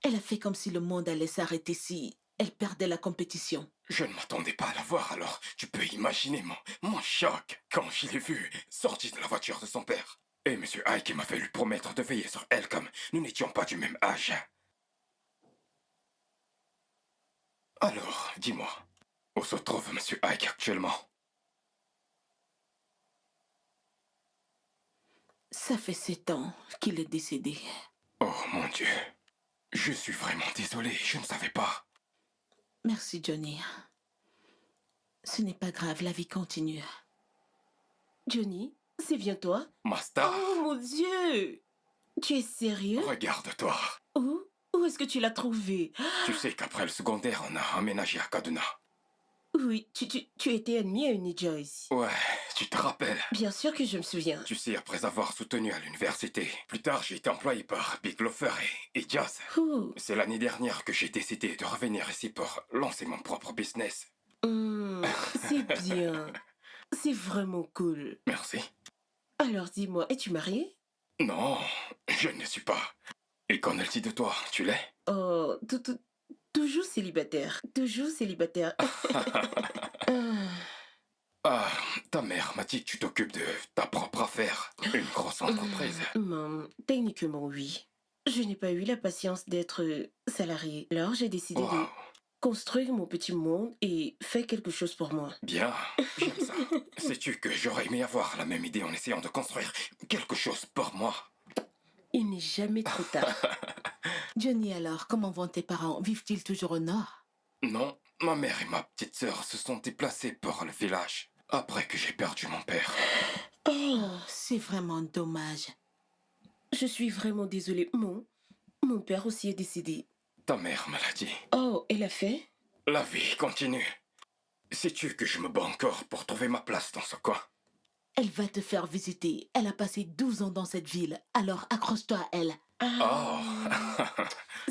Elle a fait comme si le monde allait s'arrêter si elle perdait la compétition. Je ne m'attendais pas à la voir, alors tu peux imaginer mon choc quand je l'ai vue sortie de la voiture de son père. Et Monsieur Ike m'a fait lui promettre de veiller sur elle comme nous n'étions pas du même âge. Alors, dis-moi, où se trouve Monsieur Ike actuellement? Ça fait 7 ans qu'il est décédé. Oh mon Dieu, je suis vraiment désolé, je ne savais pas. Merci, Johnny. Ce n'est pas grave, la vie continue. Johnny, c'est bien toi? Master, Oh mon Dieu! Tu es sérieux? regarde-toi. Où est-ce que tu l'as trouvé? Tu sais qu'après le secondaire, on a emménagé à Kaduna. Oui, tu étais ennemi à Uni Joyce. Ouais, tu te rappelles? Bien sûr que je me souviens. Tu sais, après avoir soutenu à l'université, plus tard j'ai été employé par Big Lofer et Jazz. Ouh, C'est l'année dernière que j'ai décidé de revenir ici pour lancer mon propre business. c'est bien. C'est vraiment cool. Merci. Alors dis-moi, es-tu marié? Non, je ne suis pas. Et qu'en est-il de toi? Tu l'es? Oh, toujours célibataire. Toujours célibataire. Ah, ta mère m'a dit que tu t'occupes de ta propre affaire. Une grosse entreprise. Techniquement, oui. Je n'ai pas eu la patience d'être salarié. Alors j'ai décidé Wow. de construire mon petit monde et faire quelque chose pour moi. Bien, j'aime ça. Sais-tu que j'aurais aimé avoir la même idée en essayant de construire quelque chose pour moi? Il n'est jamais trop tard. Johnny, alors, comment vont tes parents? Vivent-ils toujours au nord? Non, ma mère et ma petite sœur se sont déplacées pour le village après que j'ai perdu mon père. Oh, c'est vraiment dommage. Je suis vraiment désolée. Mon père aussi est décédé. Ta mère me l'a dit. Oh, elle a fait? La vie continue. Sais-tu que je me bats encore pour trouver ma place dans ce coin? Elle va te faire visiter. Elle a passé 12 ans dans cette ville, alors accroche-toi à elle. Ah, Oh.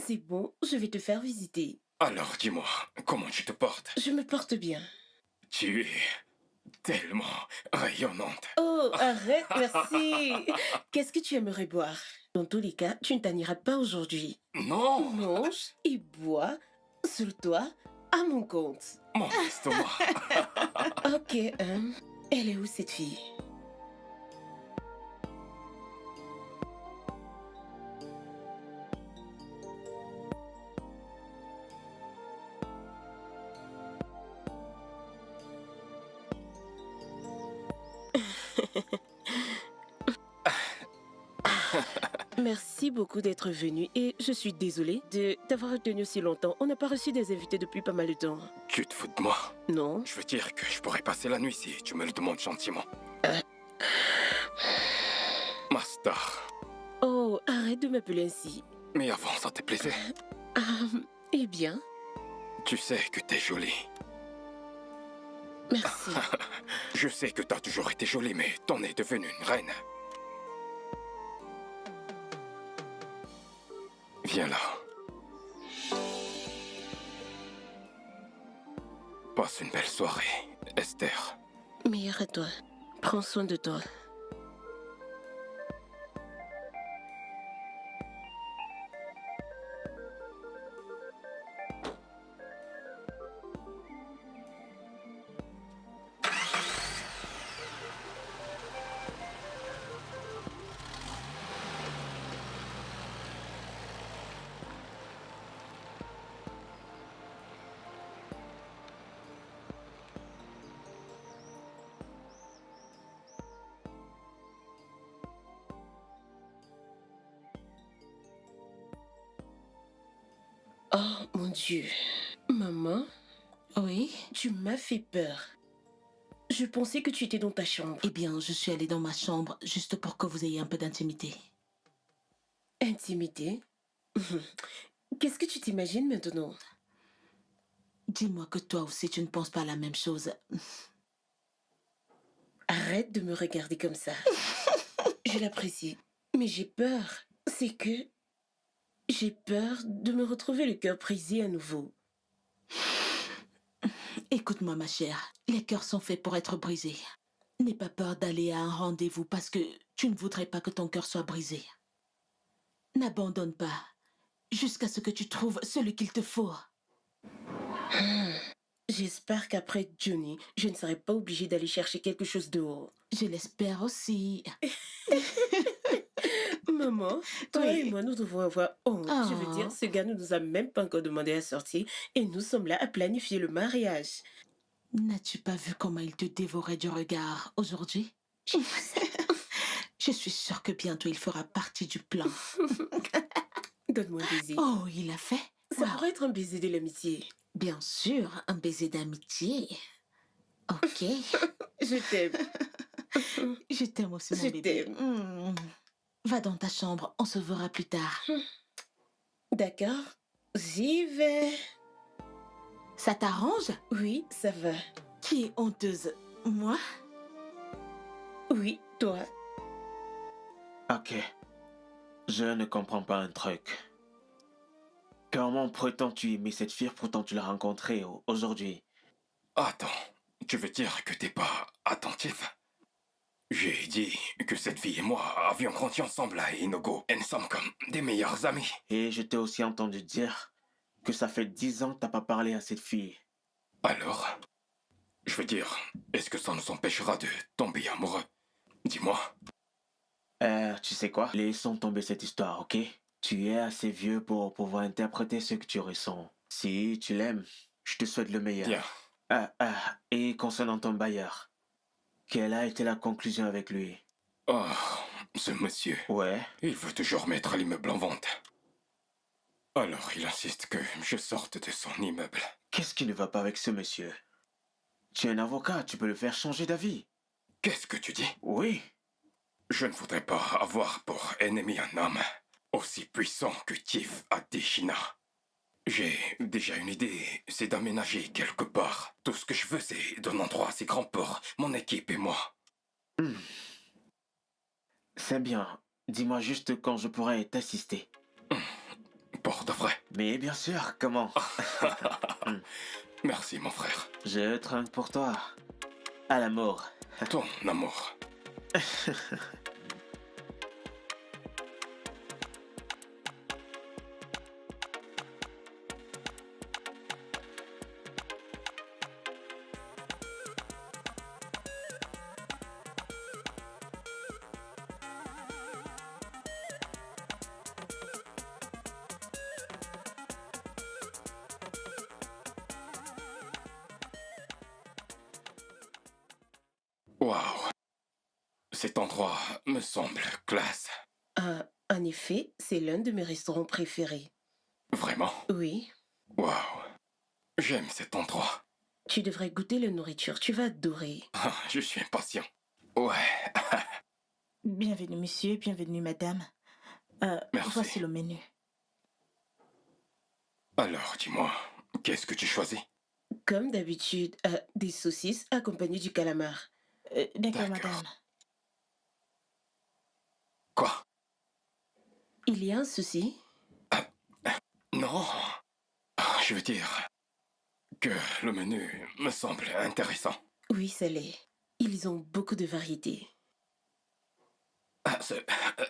c'est bon, je vais te faire visiter. Alors dis-moi, comment tu te portes? Je me porte bien. Tu es tellement rayonnante. Oh, arrête, merci. Qu'est-ce que tu aimerais boire? Dans tous les cas, tu ne t'en iras pas aujourd'hui. Non, Mange et bois sur toi à mon compte. mon estomac. Ok, elle est où cette fille? Merci beaucoup d'être venu et je suis désolée d'avoir retenu si longtemps. On n'a pas reçu des invités depuis pas mal de temps. Tu te fous de moi? Non? Je veux dire que je pourrais passer la nuit si tu me le demandes gentiment. Ma star. Oh, arrête de m'appeler ainsi. Mais avant, ça te plaisait? Eh bien, Tu sais que t'es jolie. merci. Je sais que t'as toujours été jolie, mais t'en es devenue une reine. Viens là. Passe une belle soirée, Esther. Meilleur à toi. Prends soin de toi. Oh mon Dieu. Maman, Oui? tu m'as fait peur. Je pensais que tu étais dans ta chambre. Eh bien, je suis allée dans ma chambre juste pour que vous ayez un peu d'intimité. Intimité? Qu'est-ce que tu t'imagines maintenant? Dis-moi que toi aussi tu ne penses pas la même chose. Arrête de me regarder comme ça. Je l'apprécie. Mais j'ai peur. C'est que j'ai peur de me retrouver le cœur brisé à nouveau. Écoute-moi ma chère, les cœurs sont faits pour être brisés. N'aie pas peur d'aller à un rendez-vous parce que tu ne voudrais pas que ton cœur soit brisé. N'abandonne pas jusqu'à ce que tu trouves celui qu'il te faut. J'espère qu'après Johnny, je ne serai pas obligée d'aller chercher quelque chose dehors. Je l'espère aussi. Maman, toi Oui. et moi, nous devons avoir honte. Je veux Oh. dire, ce gars ne nous a même pas encore demandé à sortir et nous sommes là à planifier le mariage. N'as-tu pas vu comment il te dévorait du regard aujourd'hui? Je suis sûre que bientôt il fera partie du plan. Donne-moi un baiser. Oh, il l'a fait? Ça Wow. pourrait être un baiser de l'amitié. Bien sûr, un baiser d'amitié. Ok. Je t'aime. Je t'aime aussi, mon Je bébé. t'aime. Va dans ta chambre, on se verra plus tard. D'accord, j'y vais. Ça t'arrange? Oui, ça va. Qui est honteuse? Moi? Oui, toi. Ok. Je ne comprends pas un truc. Comment prétends-tu aimer cette fille pourtant tu l'as rencontrée aujourd'hui? Attends, tu veux dire que t'es pas attentif? J'ai dit que cette fille et moi avions grandi ensemble à Inogo et nous sommes comme des meilleurs amis. Et je t'ai aussi entendu dire que ça fait 10 ans que t'as pas parlé à cette fille. Alors, je veux dire, est-ce que ça nous empêchera de tomber amoureux? Dis-moi. Tu sais quoi? Laissons tomber cette histoire, ok? Tu es assez vieux pour pouvoir interpréter ce que tu ressens. Si tu l'aimes, je te souhaite le meilleur. Bien. Et concernant ton bailleur, quelle a été la conclusion avec lui? Oh, ce monsieur. Ouais. Il veut toujours mettre l'immeuble en vente. Alors il insiste que je sorte de son immeuble. Qu'est-ce qui ne va pas avec ce monsieur? Tu es un avocat, tu peux le faire changer d'avis. Qu'est-ce que tu dis? Oui. Je ne voudrais pas avoir pour ennemi un homme aussi puissant que Chief Adeshina. J'ai déjà une idée, c'est d'aménager quelque part. Tout ce que je veux, c'est d'un endroit assez grand pour mon équipe et moi. C'est bien. Dis-moi juste quand je pourrai t'assister. Pour de vrai. Mais bien sûr, comment? Merci, mon frère. Je trinque pour toi. À la mort. Ton amour. Waouh. Cet endroit me semble classe. En effet, c'est l'un de mes restaurants préférés. Vraiment? Oui, Waouh. J'aime cet endroit. tu devrais goûter la nourriture, tu vas adorer. Ah, je suis impatient. Ouais. Bienvenue, monsieur, bienvenue, madame. Merci. Voici le menu. Alors, dis-moi, qu'est-ce que tu choisis? Comme d'habitude, des saucisses accompagnées du calamar. D'accord, D'accord. madame. Quoi? Il y a un souci? Non. Je veux dire que le menu me semble intéressant. Oui, ça l'est. Ils ont beaucoup de variétés.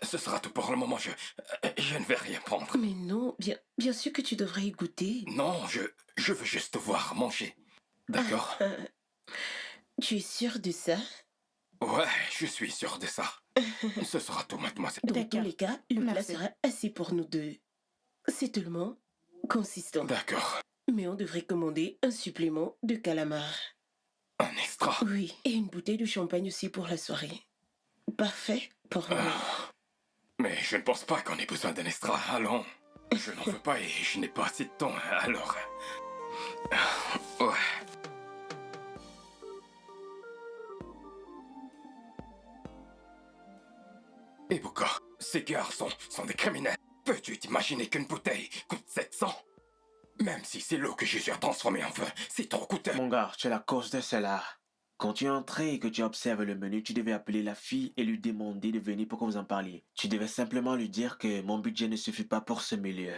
Ce sera tout pour le moment. Je ne vais rien prendre. Mais non, bien sûr que tu devrais y goûter. Non, je veux juste te voir manger. D'accord? Tu es sûr de ça? Ouais, je suis sûr de ça. Ce sera tout, mademoiselle. Dans tous D'accord. les cas, le plat Merci. sera assez pour nous deux. C'est tellement consistant. D'accord. Mais on devrait commander un supplément de calamar. Un extra. Oui, et une bouteille de champagne aussi pour la soirée. Parfait pour nous. Mais je ne pense pas qu'on ait besoin d'un extra. Allons. Je n'en veux pas et je n'ai pas assez de temps. Alors... Ouais. Ibuka, ces garçons sont des criminels. Peux-tu t'imaginer qu'une bouteille coûte 700? Même si c'est l'eau que Jésus a transformée en vin, c'est trop coûteux. Mon gars, tu es la cause de cela. Quand tu es entré et que tu observes le menu, tu devais appeler la fille et lui demander de venir pour que vous en parliez. Tu devais simplement lui dire que mon budget ne suffit pas pour ce milieu.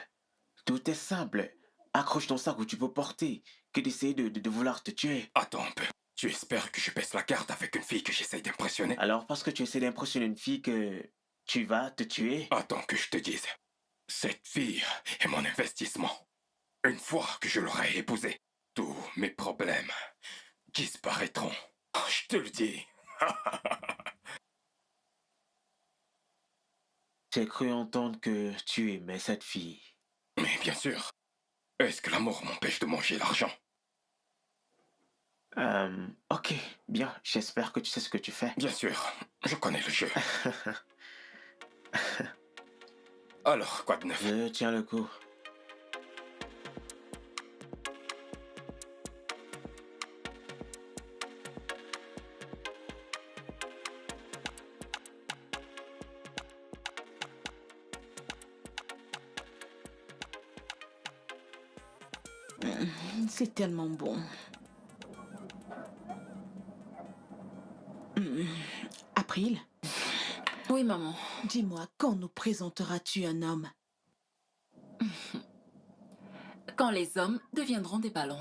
Tout est simple. Accroche ton sac où tu peux porter, que d'essayer de vouloir te tuer. Attends un peu. Tu espères que je baisse la carte avec une fille que j'essaye d'impressionner? Alors parce que tu essaies d'impressionner une fille que tu vas te tuer? Attends que je te dise. Cette fille est mon investissement. Une fois que je l'aurai épousée, tous mes problèmes disparaîtront. Je te le dis. J'ai cru entendre que tu aimais cette fille. Mais bien sûr. Est-ce que l'amour m'empêche de manger l'argent? Ok, bien, j'espère que tu sais ce que tu fais. Bien sûr, je connais le jeu. Alors, quoi de neuf? Je tiens le coup. C'est tellement bon. April, Oui, maman. dis-moi, quand nous présenteras-tu un homme? Quand les hommes deviendront des ballons.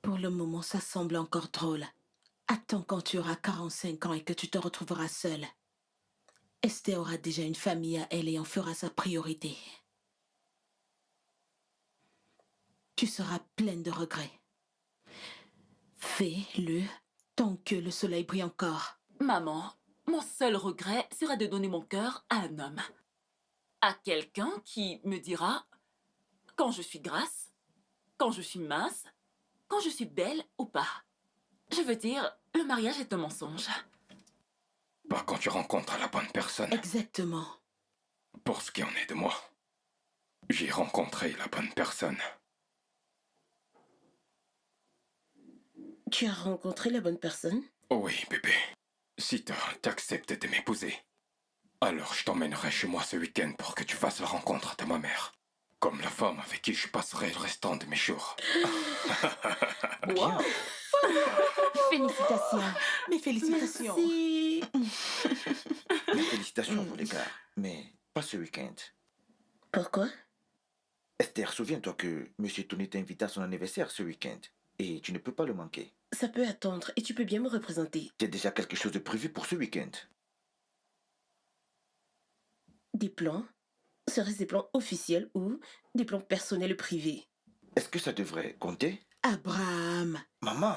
Pour le moment, ça semble encore drôle. Attends quand tu auras 45 ans et que tu te retrouveras seule. Esther aura déjà une famille à elle et en fera sa priorité. Tu seras pleine de regrets. Fais-le tant que le soleil brille encore. Maman, mon seul regret serait de donner mon cœur à un homme. À quelqu'un qui me dira quand je suis grasse, quand je suis mince, quand je suis belle ou pas. Je veux dire, le mariage est un mensonge. Pas quand tu rencontres la bonne personne. Exactement. Pour ce qui en est de moi, j'ai rencontré la bonne personne. Tu as rencontré la bonne personne? Oui, bébé. Si t'acceptes de m'épouser, alors je t'emmènerai chez moi ce week-end pour que tu fasses la rencontre de ma mère. Comme la femme avec qui je passerai le restant de mes jours. Bien. Félicitations. Mes félicitations. Merci. Mes félicitations pour les gars, mais pas ce week-end. Pourquoi? Esther, souviens-toi que Monsieur Tony t'a invité à son anniversaire ce week-end. Et tu ne peux pas le manquer. Ça peut attendre et tu peux bien me représenter. J'ai déjà quelque chose de prévu pour ce week-end. Des plans? Seraient-ce des plans officiels ou des plans personnels privés? Est-ce que ça devrait compter? Abraham. Maman,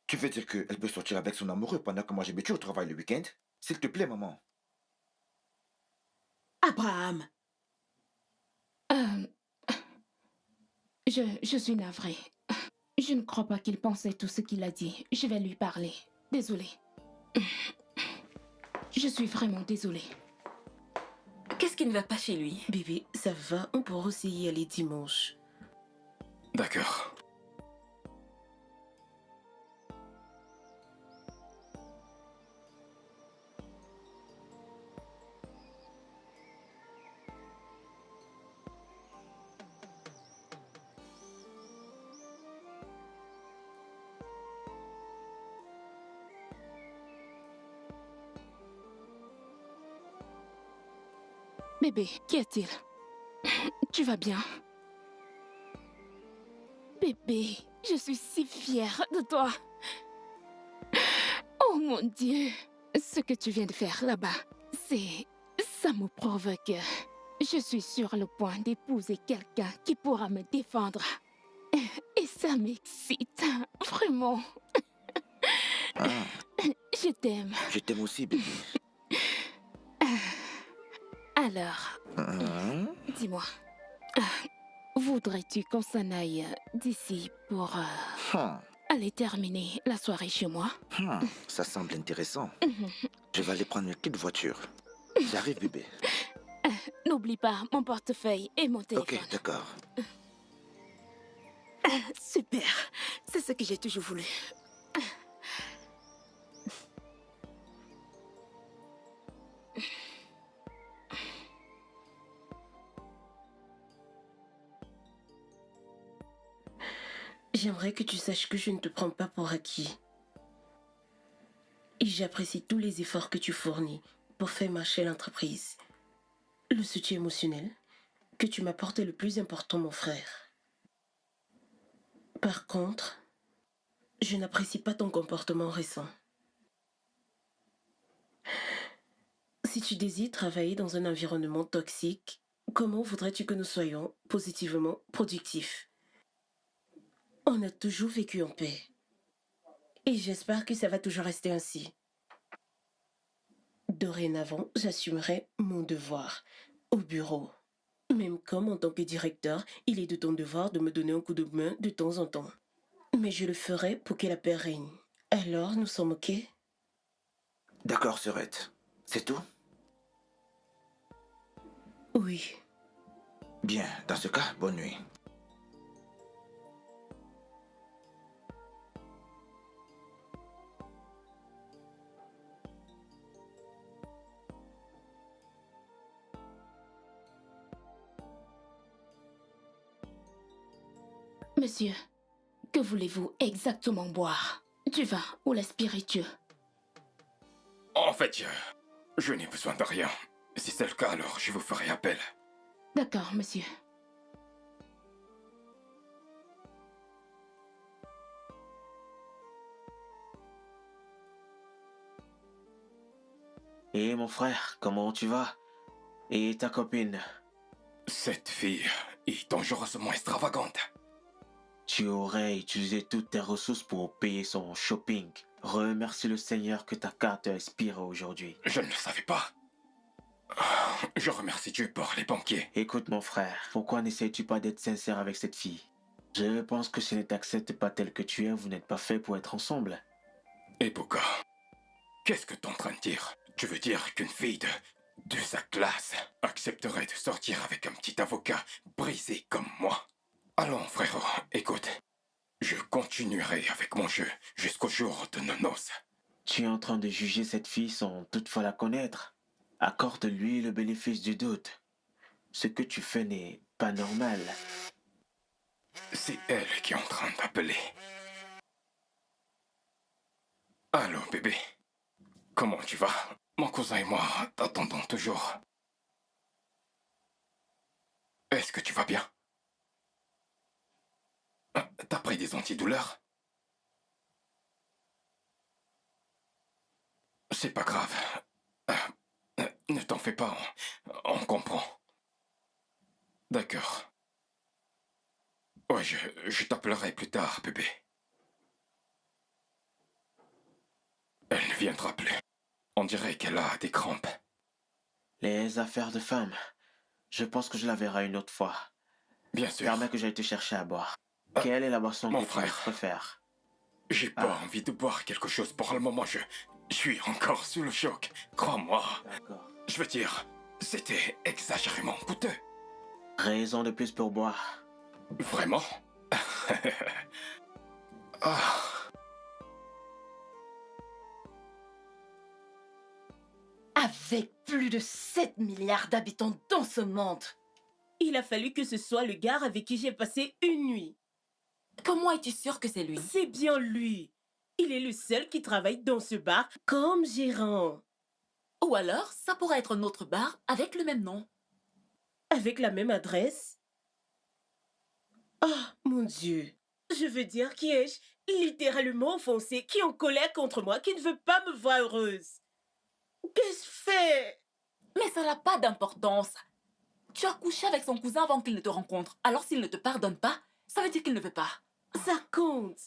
tu veux dire qu'elle peut sortir avec son amoureux pendant que moi je me tue au travail le week-end? S'il te plaît, maman. Abraham. Je suis navrée. Je ne crois pas qu'il pensait tout ce qu'il a dit. Je vais lui parler. Désolée. Je suis vraiment désolée. Qu'est-ce qui ne va pas chez lui? Bébé, ça va, on pourra aussi y aller dimanche. D'accord. Bébé, qu'y a-t-il? Tu vas bien? Bébé, je suis si fière de toi. Oh mon Dieu, ce que tu viens de faire là-bas, ça me provoque. Je suis sur le point d'épouser quelqu'un qui pourra me défendre. Et ça m'excite, vraiment. Ah, Je t'aime. je t'aime aussi, bébé. Alors, dis-moi, voudrais-tu qu'on s'en aille d'ici pour aller terminer la soirée chez moi? Ça semble intéressant. Je vais aller prendre une petite voiture. J'arrive, bébé. N'oublie pas mon portefeuille et mon téléphone. Ok, d'accord. Super, c'est ce que j'ai toujours voulu. J'aimerais que tu saches que je ne te prends pas pour acquis. Et j'apprécie tous les efforts que tu fournis pour faire marcher l'entreprise. Le soutien émotionnel que tu m'apportes est le plus important, mon frère. Par contre, je n'apprécie pas ton comportement récent. Si tu désires travailler dans un environnement toxique, comment voudrais-tu que nous soyons positivement productifs? On a toujours vécu en paix. Et j'espère que ça va toujours rester ainsi. Dorénavant, j'assumerai mon devoir au bureau. Même comme en tant que directeur, il est de ton devoir de me donner un coup de main de temps en temps. Mais je le ferai pour que la paix règne. Alors, nous sommes OK? D'accord, Serette. C'est tout? Oui. Bien, dans ce cas, bonne nuit. Monsieur, que voulez-vous exactement boire? Du vin ou les spiritueux? En fait, je n'ai besoin de rien. Si c'est le cas, alors je vous ferai appel. D'accord, monsieur. Et mon frère, comment tu vas? Et ta copine? Cette fille est dangereusement extravagante. Tu aurais utilisé toutes tes ressources pour payer son shopping. Remercie le Seigneur que ta carte a expiré aujourd'hui. Je ne le savais pas. Je remercie Dieu pour les banquiers. Écoute mon frère, pourquoi n'essayes-tu pas d'être sincère avec cette fille? Je pense que si elle ne t'accepte pas tel que tu es, vous n'êtes pas fait pour être ensemble. Et Boka, qu'est-ce que t'es en train de dire? Tu veux dire qu'une fille de sa classe accepterait de sortir avec un petit avocat brisé comme moi? Allons, frérot, écoute. Je continuerai avec mon jeu jusqu'au jour de nos noces. Tu Tu es en train de juger cette fille sans toutefois la connaître. Accorde-lui le bénéfice du doute. Ce que tu fais n'est pas normal. C'est elle qui est en train d'appeler. Allô, bébé. Comment tu vas? Mon cousin et moi t'attendons toujours. Est-ce que tu vas bien? T'as pris des antidouleurs? C'est pas grave. Ne t'en fais pas, on comprend. D'accord. Ouais, je t'appellerai plus tard, bébé. Elle ne viendra plus. On dirait qu'elle a des crampes. Les affaires de femmes. Je pense que je la verrai une autre fois. Bien sûr. Permets que j'aille te chercher à boire. Quelle est la boisson mon que frère. tu préfères? J'ai pas envie de boire quelque chose pour le moment. Je suis encore sous le choc. Crois-moi. D'accord. Je veux dire, c'était exagérément coûteux. Raison de plus pour boire. Vraiment? Ah. Avec plus de 7 milliards d'habitants dans ce monde, il a fallu que ce soit le gars avec qui j'ai passé une nuit. Comment es-tu sûr que c'est lui? C'est bien lui. Il est le seul qui travaille dans ce bar comme gérant. Ou alors, ça pourrait être un autre bar avec le même nom. Avec la même adresse. Oh, mon Dieu. Je veux dire, qui ai-je littéralement offensé, qui est en colère contre moi, qui ne veut pas me voir heureuse? Qu'ai-je fait? Mais ça n'a pas d'importance. Tu as couché avec son cousin avant qu'il ne te rencontre. Alors s'il ne te pardonne pas, ça veut dire qu'il ne veut pas. Ça compte.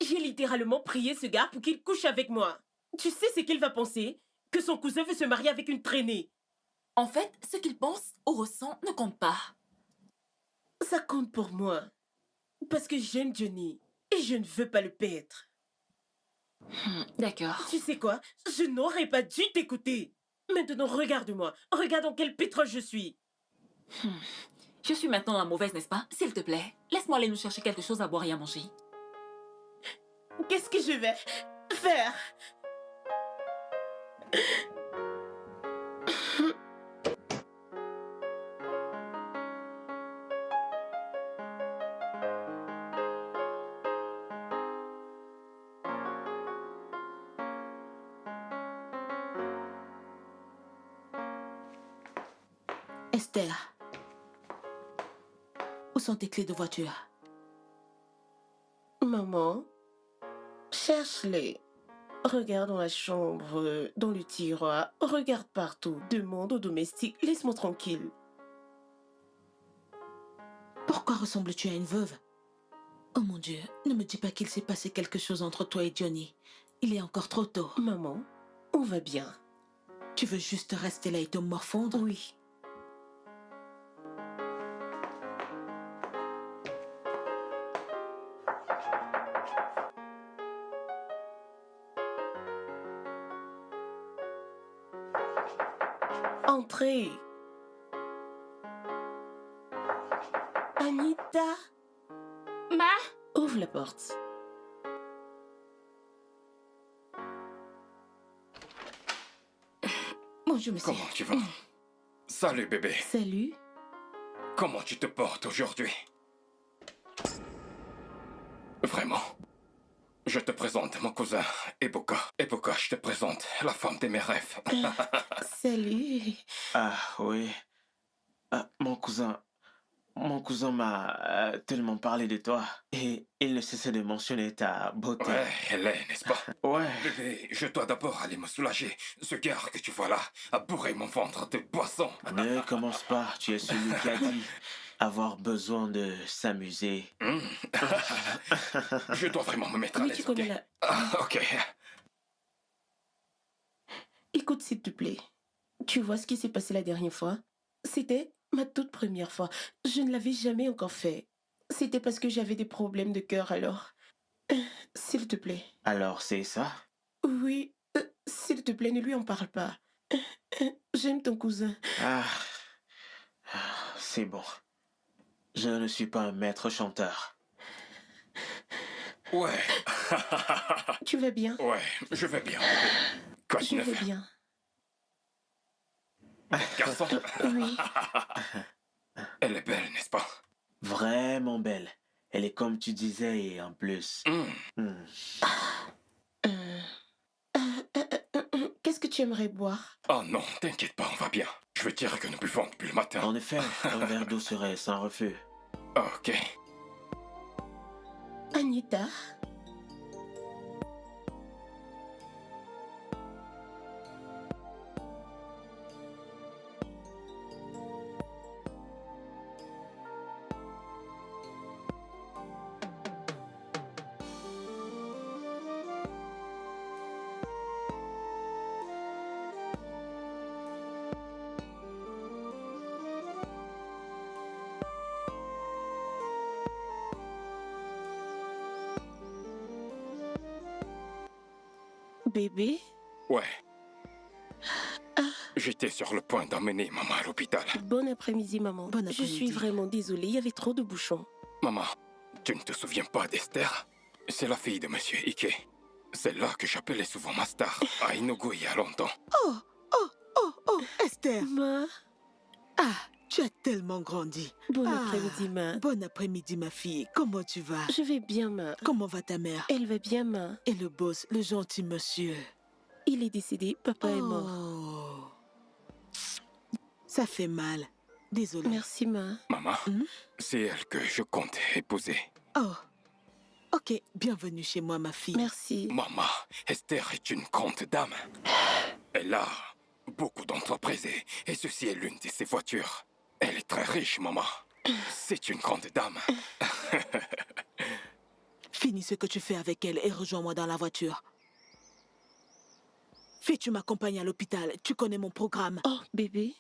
J'ai littéralement prié ce gars pour qu'il couche avec moi. Tu sais ce qu'il va penser? Que son cousin veut se marier avec une traînée. En fait, ce qu'il pense ou ressent ne compte pas. Ça compte pour moi. Parce que j'aime Johnny. Et je ne veux pas le perdre. D'accord. Tu sais quoi? Je n'aurais pas dû t'écouter. Maintenant, regarde-moi. Regarde dans quel pétrole je suis. Je suis maintenant la mauvaise, n'est-ce pas? S'il te plaît, laisse-moi aller nous chercher quelque chose à boire et à manger. Qu'est-ce que je vais faire? Esther, où sont tes clés de voiture? Maman, cherche-les. Regarde dans la chambre, dans le tiroir, regarde partout. Demande au domestique, laisse-moi tranquille. Pourquoi ressembles-tu à une veuve? Oh mon Dieu, ne me dis pas qu'il s'est passé quelque chose entre toi et Johnny. Il est encore trop tôt. Maman, on va bien. Tu veux juste rester là et te morfondre? Oui. Entrez. Anita, Ma, ouvre la porte. Bonjour, monsieur. Comment tu vas? Salut, bébé. Salut. Comment tu te portes aujourd'hui? Vraiment? Je te présente mon cousin, Ebuka. Ebuka, je te présente la femme de mes rêves. Salut. Ah oui. Mon cousin m'a tellement parlé de toi. Et il ne cessait de mentionner ta beauté. Ouais, elle est, n'est-ce pas? Ouais. Bébé, je dois d'abord aller me soulager. Ce gars que tu vois là a bourré mon ventre de poisson. Ne commence pas, tu es celui qui a dit avoir besoin de s'amuser. Je dois vraiment me mettre à Mais l'aise, tu ok? connais la... Ok. Écoute, s'il te plaît. Tu vois ce qui s'est passé la dernière fois? C'était ma toute première fois. Je ne l'avais jamais encore fait. C'était parce que j'avais des problèmes de cœur alors. S'il te plaît. Alors c'est ça? Oui, s'il te plaît, ne lui en parle pas. J'aime ton cousin. Ah, c'est bon. Je ne suis pas un maître chanteur. Ouais. Tu vas bien? Ouais, je vais bien. Quoi de Je vais neuf? bien. Garçon, Oui. elle est belle, n'est-ce pas? Vraiment belle. Elle est comme tu disais et en plus. Hmm. Qu'est-ce que tu aimerais boire? Oh non, t'inquiète pas, on va bien. Je veux dire que nous buvons depuis le matin. En effet, un verre d'eau serait sans refus. Ok. Anita? Bébé? Ouais. J'étais sur le point d'emmener maman à l'hôpital. Bon après-midi, maman. Bon Je suis après-midi. vraiment désolée, il y avait trop de bouchons. Maman, tu ne te souviens pas d'Esther? C'est la fille de Monsieur Ike. C'est là que j'appelais souvent ma star, à Inogo il y a longtemps. Oh, Esther. Ma, Ah, tu as tellement grandi. bon Ah, après-midi, ma. Bon après-midi, ma fille. Comment tu vas? Je vais bien, ma. Comment va ta mère? Elle va bien, ma. Et le boss, le gentil monsieur? Il est décédé, papa est mort. Oh. Ça fait mal. Désolée. Merci, ma. Maman, Hmm? c'est elle que je compte épouser. Oh. Ok, bienvenue chez moi, ma fille. Merci. Maman, Esther est une grande dame. Elle a beaucoup d'entreprises et ceci est l'une de ses voitures. Elle est très riche, maman. C'est une grande dame. Finis ce que tu fais avec elle et rejoins-moi dans la voiture. Fais, tu m'accompagnes à l'hôpital. Tu connais mon programme. Oh, bébé.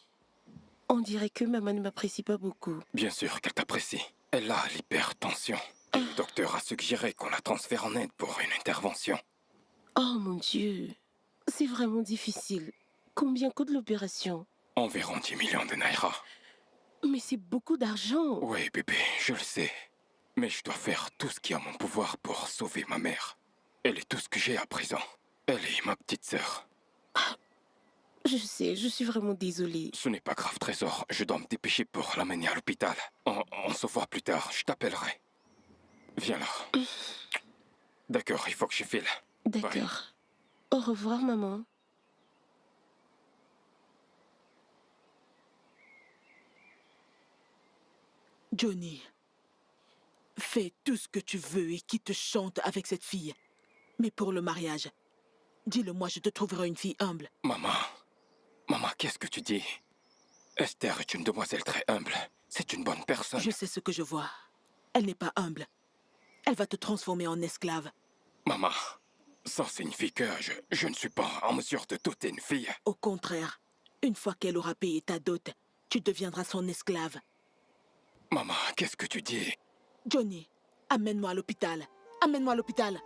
On dirait que maman ne m'apprécie pas beaucoup. Bien sûr qu'elle t'apprécie. Elle a l'hypertension. Et le docteur a suggéré qu'on la transfère en Inde pour une intervention. Oh mon Dieu. C'est vraiment difficile. Combien coûte l'opération? Environ 10 millions de naira. Mais c'est beaucoup d'argent. Oui, bébé, je le sais. Mais je dois faire tout ce qui est à mon pouvoir pour sauver ma mère. Elle est tout ce que j'ai à présent. Elle est ma petite sœur. Je sais, je suis vraiment désolée. Ce n'est pas grave, Trésor. Je dois me dépêcher pour l'amener à l'hôpital. On se voit plus tard. Je t'appellerai. Viens là. D'accord, il faut que je file. D'accord. Au revoir, maman. Johnny, fais tout ce que tu veux et qui te chante avec cette fille. Mais pour le mariage, dis-le-moi, je te trouverai une fille humble. Maman, qu'est-ce que tu dis? Esther est une demoiselle très humble. C'est une bonne personne. Je sais ce que je vois. Elle n'est pas humble. Elle va te transformer en esclave. Maman, ça signifie que je ne suis pas en mesure de doter une fille. Au contraire, une fois qu'elle aura payé ta dot, tu deviendras son esclave. Maman, qu'est-ce que tu dis? Johnny, amène-moi à l'hôpital. Amène-moi à l'hôpital.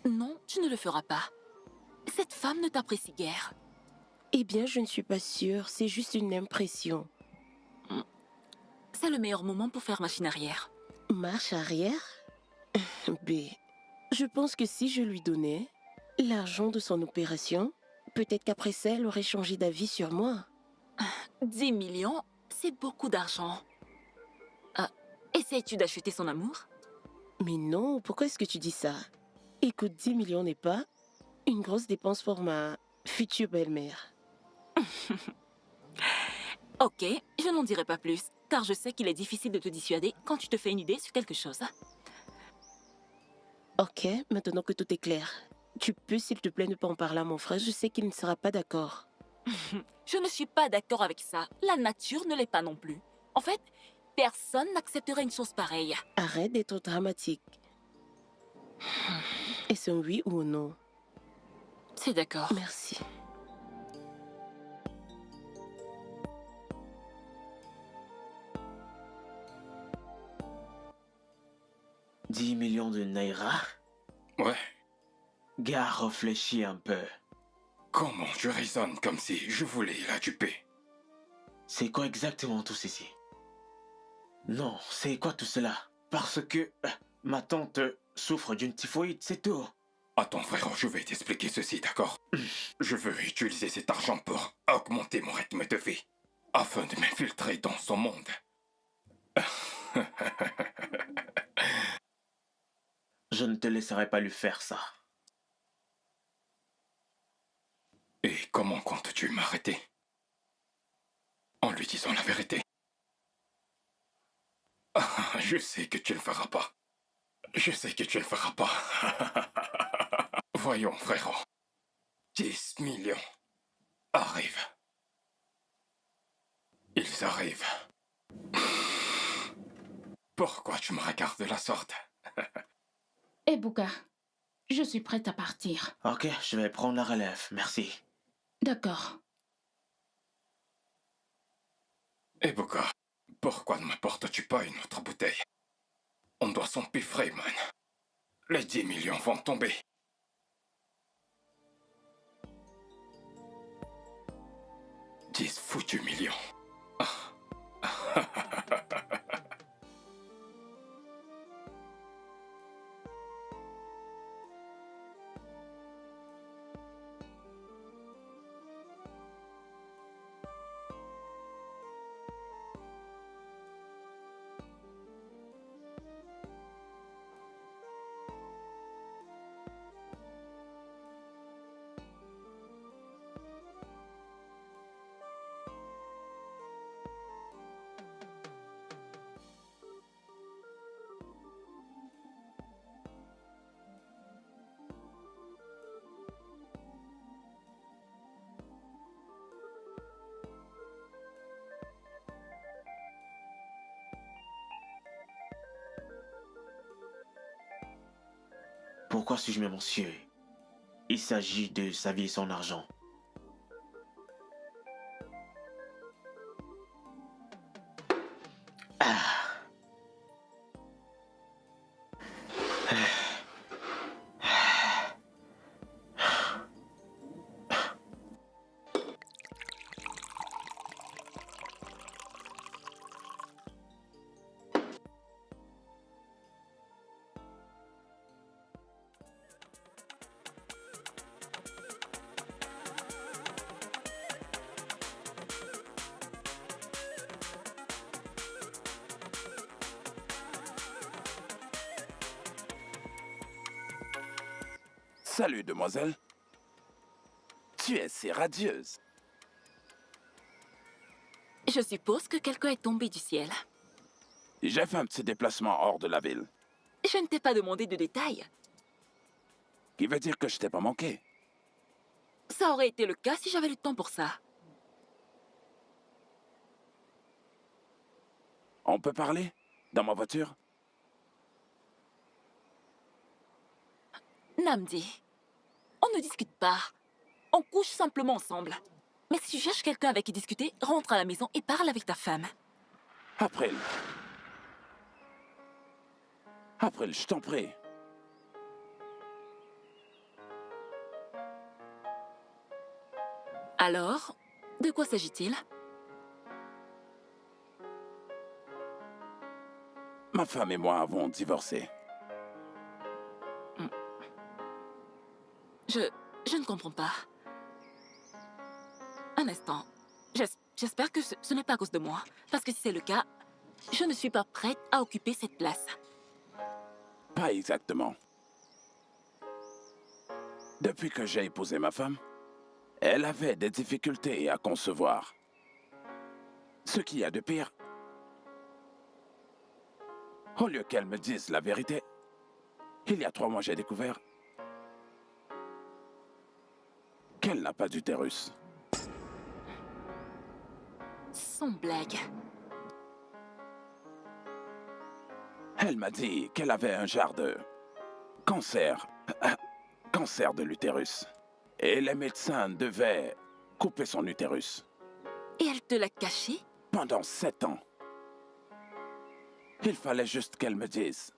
Non, tu ne le feras pas. Cette femme ne t'apprécie guère. Eh bien, je ne suis pas sûre. C'est juste une impression. C'est le meilleur moment pour faire machine arrière. Marche arrière? B. Je pense que si je lui donnais l'argent de son opération, peut-être qu'après ça, elle aurait changé d'avis sur moi. 10 millions, c'est beaucoup d'argent. Essayes-tu d'acheter son amour? Mais non, pourquoi est-ce que tu dis ça? Écoute, 10 millions n'est pas une grosse dépense pour ma future belle-mère. Ok, je n'en dirai pas plus, car je sais qu'il est difficile de te dissuader quand tu te fais une idée sur quelque chose. Ok, maintenant que tout est clair, tu peux s'il te plaît ne pas en parler à mon frère, je sais qu'il ne sera pas d'accord. Je ne suis pas d'accord avec ça. La nature ne l'est pas non plus. En fait, personne n'accepterait une chose pareille. Arrête d'être dramatique. Est-ce un oui ou un non? C'est d'accord. Merci. « 10 millions de naira ?» Ouais, Gars, réfléchis un peu. Comment je raisonne comme si je voulais la duper? C'est quoi exactement tout ceci? Non, c'est quoi tout cela? Parce que ma tante souffre d'une typhoïde, c'est tout. Attends frérot, je vais t'expliquer ceci, d'accord? Je veux utiliser cet argent pour augmenter mon rythme de vie, afin de m'infiltrer dans son monde. Je ne te laisserai pas lui faire ça. Et comment comptes-tu m'arrêter? En lui disant la vérité. Ah, je sais que tu ne le feras pas. Je sais que tu ne le feras pas. Voyons, frérot. 10 millions arrivent. Ils arrivent. Pourquoi tu me regardes de la sorte? Ebuka, je suis prête à partir. Ok, je vais prendre la relève, merci. D'accord. Ebuka, pourquoi ne m'apportes-tu pas une autre bouteille? On doit s'empiffrer, man. Les 10 millions vont tomber. « 10 foutus millions. Pourquoi suis-je mémoncieux? Il s'agit de sa vie et son argent. Salut, demoiselle. Tu es si radieuse. Je suppose que quelqu'un est tombé du ciel. J'ai fait un petit déplacement hors de la ville. Je ne t'ai pas demandé de détails. Qui veut dire que je t'ai pas manqué. Ça aurait été le cas si j'avais le temps pour ça. On peut parler? Dans ma voiture? Namdi, on ne discute pas. On couche simplement ensemble. Mais si tu cherches quelqu'un avec qui discuter, rentre à la maison et parle avec ta femme. April. April, je t'en prie. Alors, de quoi s'agit-il? Ma femme et moi avons divorcé. Je ne comprends pas. Un instant. J'espère que ce n'est pas à cause de moi. Parce que si c'est le cas, je ne suis pas prête à occuper cette place. Pas exactement. Depuis que j'ai épousé ma femme, elle avait des difficultés à concevoir. Ce qu'il y a de pire, au lieu qu'elle me dise la vérité, il y a 3 mois j'ai découvert qu'elle n'a pas d'utérus. Sans blague. Elle m'a dit qu'elle avait un genre de cancer. Cancer de l'utérus. Et les médecins devaient couper son utérus. Et elle te l'a caché? Pendant 7 ans. Il fallait juste qu'elle me dise.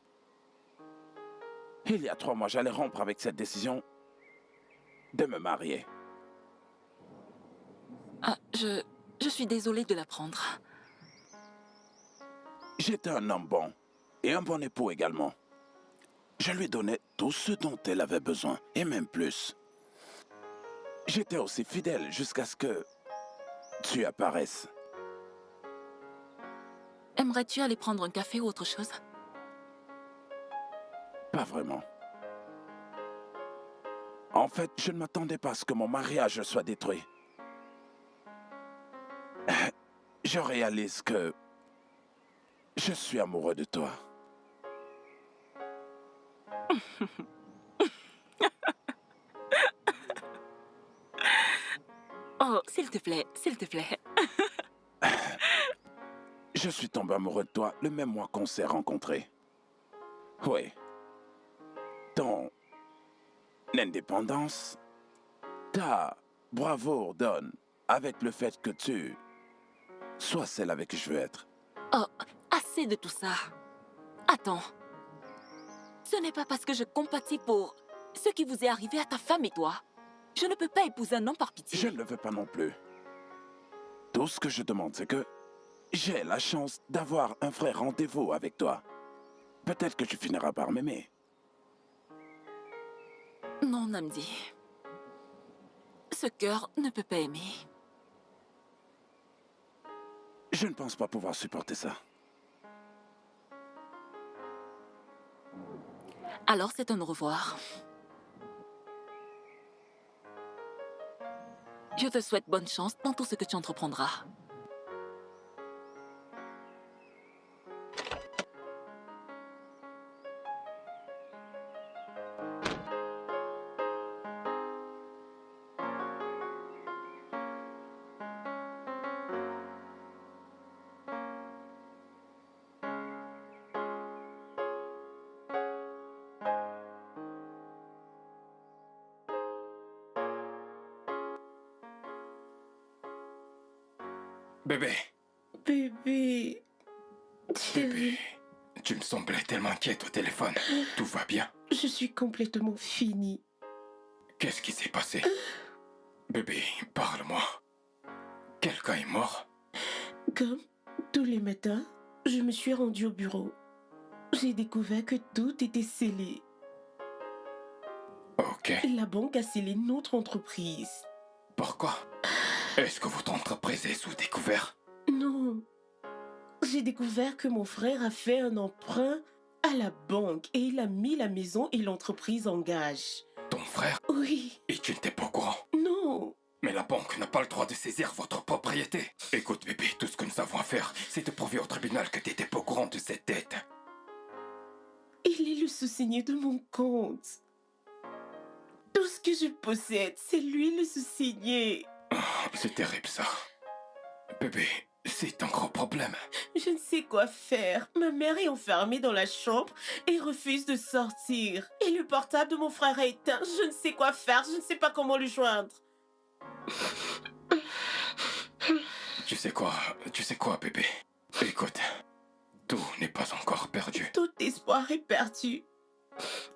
Il y a 3 mois, j'allais rompre avec cette décision de me marier. Je suis désolée de l'apprendre. J'étais un homme bon et un bon époux également. Je lui donnais tout ce dont elle avait besoin, et même plus. J'étais aussi fidèle jusqu'à ce que tu apparaisses. Aimerais-tu aller prendre un café ou autre chose? Pas vraiment. En fait, je ne m'attendais pas à ce que mon mariage soit détruit. Je réalise que je suis amoureux de toi. Oh, s'il te plaît, s'il te plaît. Je suis tombé amoureux de toi le même mois qu'on s'est rencontrés. Oui. Ton indépendance, ta bravoure donne avec le fait que tu sois celle avec qui je veux être. Oh, assez de tout ça. Attends. Ce n'est pas parce que je compatis pour ce qui vous est arrivé à ta femme et toi. Je ne peux pas épouser un homme par pitié. Je ne le veux pas non plus. Tout ce que je demande, c'est que j'ai la chance d'avoir un vrai rendez-vous avec toi. Peut-être que tu finiras par m'aimer. Non, Namdi. Ce cœur ne peut pas aimer. Je ne pense pas pouvoir supporter ça. Alors c'est un au revoir. Je te souhaite bonne chance dans tout ce que tu entreprendras. Bébé, Bébé. bébé, tu me semblais tellement inquiète au téléphone. Tout va bien? Je suis complètement finie. Qu'est-ce qui s'est passé? Bébé, parle-moi. Quelqu'un est mort? Comme tous les matins, je me suis rendue au bureau. J'ai découvert que tout était scellé. Ok. La banque a scellé notre entreprise. Pourquoi? Est-ce que votre entreprise est sous découvert? Non. J'ai découvert que mon frère a fait un emprunt à la banque et il a mis la maison et l'entreprise en gage. Ton frère? Oui. Et tu n'étais pas au courant? Non. Mais la banque n'a pas le droit de saisir votre propriété. Écoute, bébé, tout ce que nous avons à faire, c'est de prouver au tribunal que tu n'étais pas au courant de cette dette. Il est le sous-signé de mon compte. Tout ce que je possède, c'est lui le sous-signé. C'est terrible, ça. Bébé, c'est un gros problème. Je ne sais quoi faire. Ma mère est enfermée dans la chambre et refuse de sortir. Et le portable de mon frère est éteint. Je ne sais quoi faire. Je ne sais pas comment le joindre. Tu sais quoi, bébé? Écoute, tout n'est pas encore perdu. Tout espoir est perdu.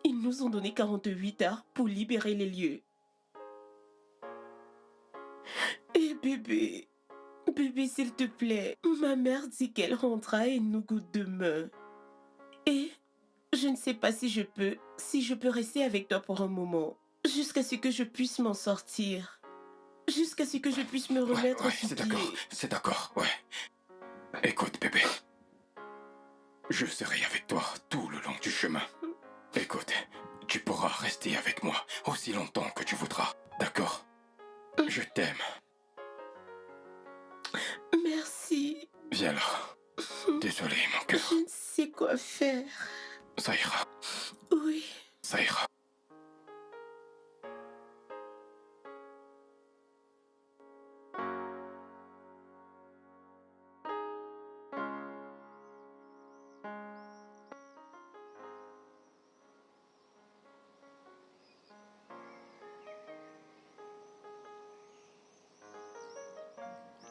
Ils nous ont donné 48 heures pour libérer les lieux. Et bébé, s'il te plaît, ma mère dit qu'elle rentrera et nous goûte demain. Et je ne sais pas si je peux rester avec toi pour un moment, jusqu'à ce que je puisse m'en sortir, jusqu'à ce que je puisse me remettre Ouais, sur pied. c'est d'accord, ouais. Écoute, bébé, je serai avec toi tout le long du chemin. Écoute, tu pourras rester avec moi aussi longtemps que tu voudras, d'accord? Je t'aime. Merci. Viens là. Désolé, mon cœur. Je ne sais quoi faire. Ça ira. Oui. Ça ira.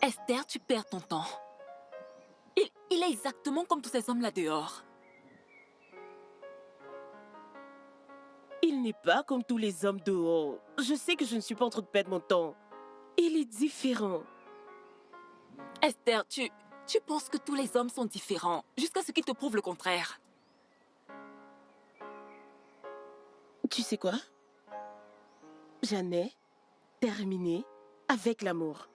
Esther, tu perds ton temps. Il est exactement comme tous ces hommes là dehors. Il n'est pas comme tous les hommes dehors. Je sais que je ne suis pas en train de perdre mon temps. Il est différent. Esther, tu penses que tous les hommes sont différents, jusqu'à ce qu'ils te prouvent le contraire. Tu sais quoi? J'en ai terminé avec l'amour.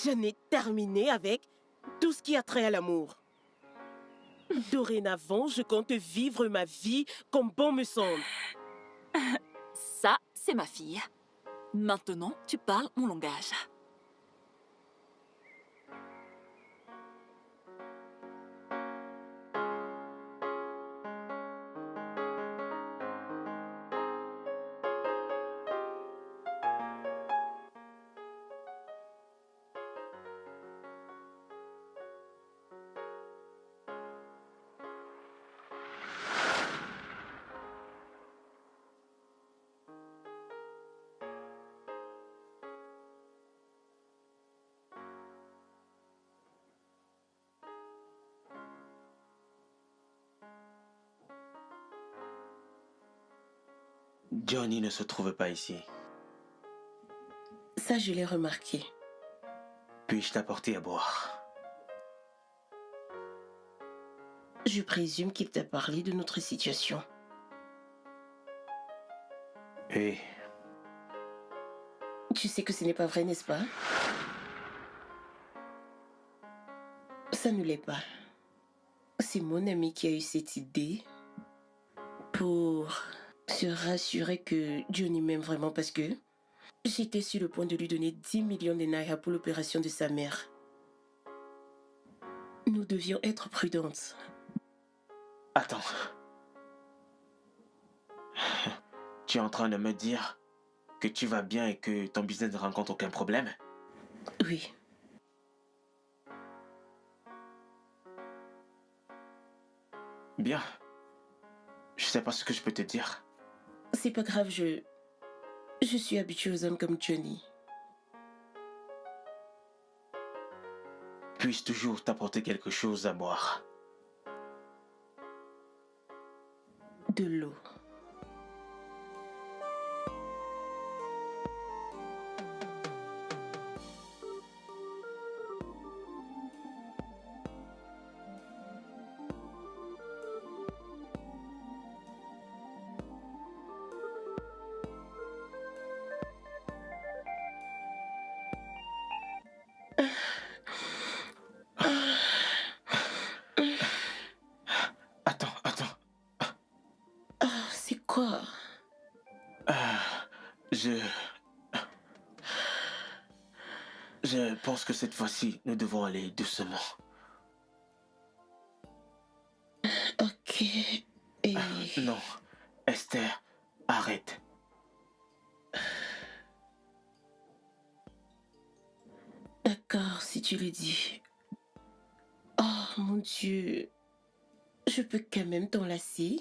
J'en ai terminé avec tout ce qui a trait à l'amour. Dorénavant, je compte vivre ma vie comme bon me semble. Ça, c'est ma fille. Maintenant, tu parles mon langage. Johnny ne se trouve pas ici. Ça, je l'ai remarqué. Puis-je t'apporter à boire? Je présume qu'il t'a parlé de notre situation. Et Tu sais que ce n'est pas vrai, n'est-ce pas? Ça ne l'est pas. C'est mon ami qui a eu cette idée pour se rassurer que Johnny m'aime vraiment parce que j'étais sur le point de lui donner 10 millions de naira pour l'opération de sa mère. Nous devions être prudentes. attends. Tu es en train de me dire que tu vas bien et que ton business ne rencontre aucun problème? Oui. Bien. Je sais pas ce que je peux te dire. C'est pas grave, je suis habituée aux hommes comme Johnny. Puis-je toujours t'apporter quelque chose à boire? De l'eau. Attends. Ah, c'est quoi? Je pense que cette fois-ci, nous devons aller doucement. Ok. Et... Non, Esther, arrête. D'accord, si tu le dis. Oh mon Dieu. Je peux quand même t'enlacer?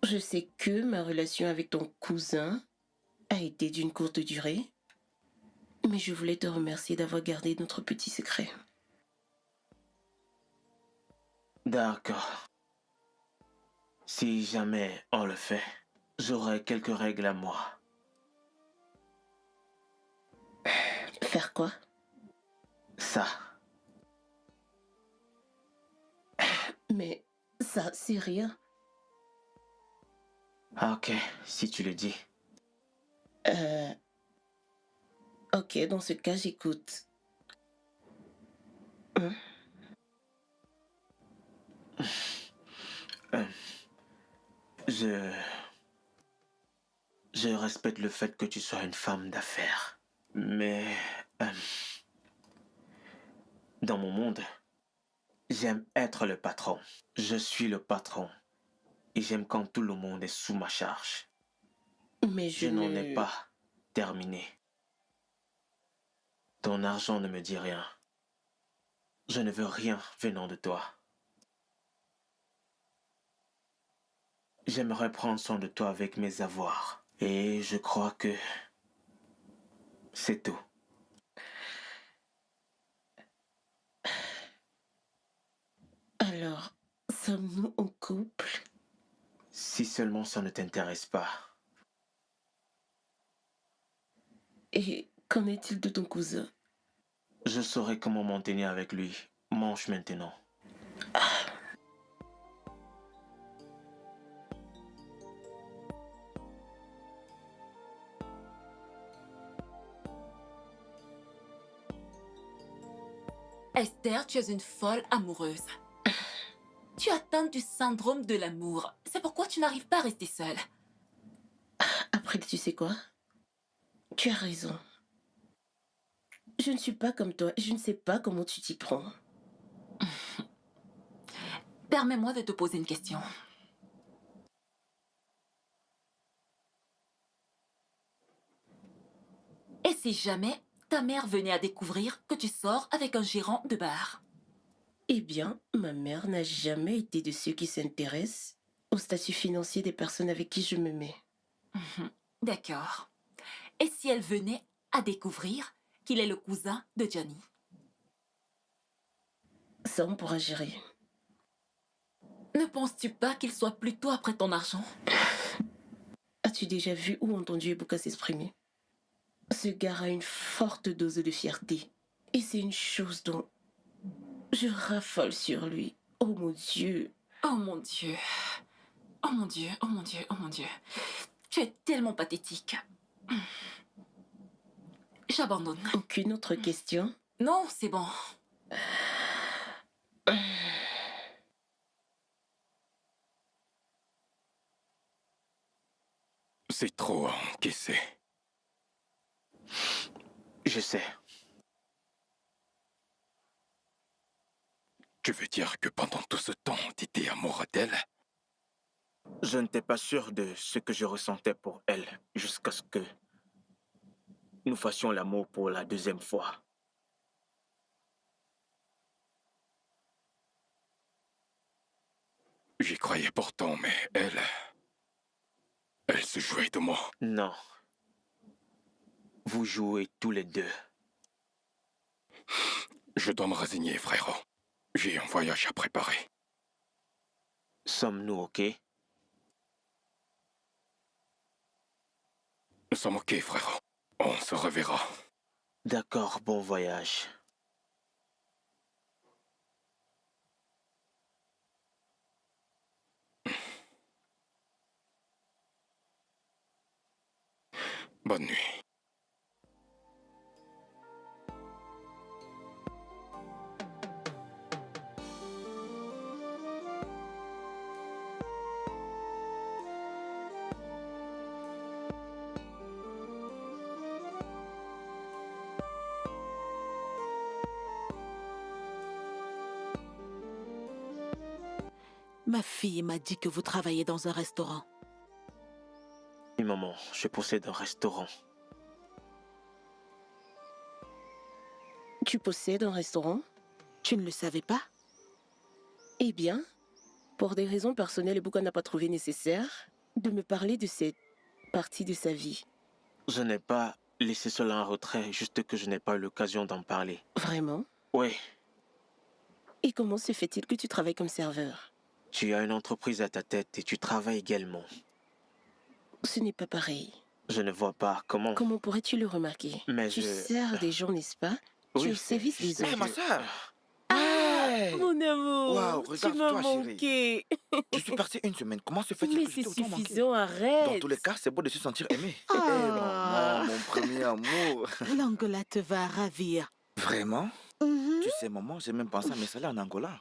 Je sais que ma relation avec ton cousin a été d'une courte durée, mais je voulais te remercier d'avoir gardé notre petit secret. D'accord. Si jamais on le fait, j'aurai quelques règles à moi. Faire quoi? Ça. Mais ça, c'est rien. Ah, ok, si tu le dis. Ok, dans ce cas, j'écoute. Je respecte le fait que tu sois une femme d'affaires. Mais... dans mon monde, j'aime être le patron. Je suis le patron. Et j'aime quand tout le monde est sous ma charge. Mais Je n'en ai pas terminé. Ton argent ne me dit rien. Je ne veux rien venant de toi. J'aimerais prendre soin de toi avec mes avoirs. Et je crois que c'est tout. Sommes-nous en couple? Si seulement ça ne t'intéresse pas. Et qu'en est-il de ton cousin? Je saurai comment m'en tenir avec lui. Mange maintenant. Esther, tu es une folle amoureuse. Tu as atteint du syndrome de l'amour. C'est pourquoi tu n'arrives pas à rester seule. Après, tu sais quoi? Tu as raison. Je ne suis pas comme toi et je ne sais pas comment tu t'y prends. Permets-moi de te poser une question. Et si jamais ta mère venait à découvrir que tu sors avec un gérant de bar? Eh bien, ma mère n'a jamais été de ceux qui s'intéressent au statut financier des personnes avec qui je me mets. D'accord. Et si elle venait à découvrir qu'il est le cousin de Johnny? Ça, on pourra gérer. Ne penses-tu pas qu'il soit plutôt après ton argent? As-tu déjà vu ou entendu Ebuka s'exprimer? Ce gars a une forte dose de fierté. Et c'est une chose dont je raffole sur lui. Oh mon Dieu. Oh mon Dieu. Oh mon Dieu, oh mon Dieu, oh mon Dieu. Tu es tellement pathétique. J'abandonne. Aucune autre question? Non, c'est bon. C'est trop à encaisser. Je sais. Tu veux dire que pendant tout ce temps, t'étais amoureux d'elle? Je n'étais pas sûr de ce que je ressentais pour elle jusqu'à ce que nous fassions l'amour pour la deuxième fois. J'y croyais pourtant, mais elle... Elle se jouait de moi. Non. Vous jouez tous les deux. Je dois me résigner, frérot. J'ai un voyage à préparer. Sommes-nous OK? Nous sommes OK, frérot. On se reverra. D'accord, bon voyage. Bonne nuit. Ma fille m'a dit que vous travaillez dans un restaurant. Oui, maman, je possède un restaurant. Tu possèdes un restaurant? Tu ne le savais pas? Eh bien, pour des raisons personnelles, Ebuka n'a pas trouvé nécessaire de me parler de cette partie de sa vie. Je n'ai pas laissé cela en retrait, juste que je n'ai pas eu l'occasion d'en parler. Vraiment? Oui, Et comment se fait-il que tu travailles comme serveur? tu as une entreprise à ta tête et tu travailles également. Ce n'est pas pareil. Je ne vois pas comment... Comment pourrais-tu le remarquer? Mais tu je... sers des gens, n'est-ce pas? Tu es Oui, au service des c'est- autres. Hé, ma soeur! Mon amour, Waouh, tu m'as regarde-toi, manqué. Je suis parti une semaine. Comment se fait-il Mais que je c'est t'ai autant manqué? suffisant, arrête. Dans tous les cas, c'est beau de se sentir aimé. Eh, Ah. maman, mon premier amour. L'Angola te va ravir. Vraiment? Mhm. Tu sais, maman, j'ai même pensé à m'installer en Angola.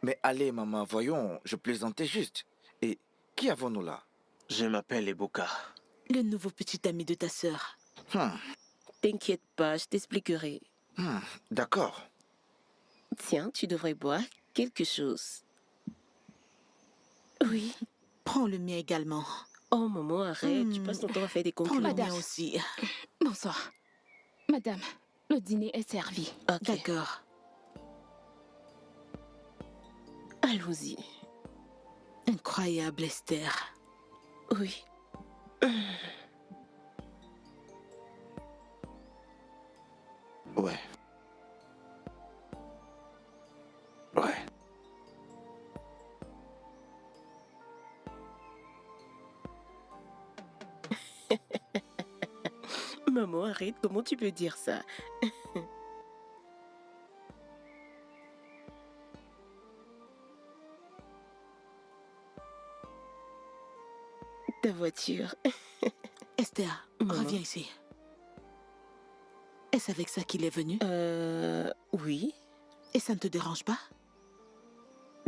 Mais allez, maman, voyons, je plaisantais juste. Et qui avons-nous là? Je m'appelle Ebuka. Le nouveau petit ami de ta sœur. T'inquiète pas, je t'expliquerai. D'accord. Tiens, tu devrais boire quelque chose. Oui. Prends le mien également. Oh, maman, arrête. Tu passes ton temps à faire des Prends le conclusions. mien aussi. Bonsoir. Madame, le dîner est servi. Ok, D'accord. allons-y. Incroyable, Esther. Oui. Ouais. Ouais. Maman, arrête, comment tu peux dire ça? Ta voiture. Esther, Maman. reviens ici. Est-ce avec ça qu'il est venu? Oui. Et ça ne te dérange pas?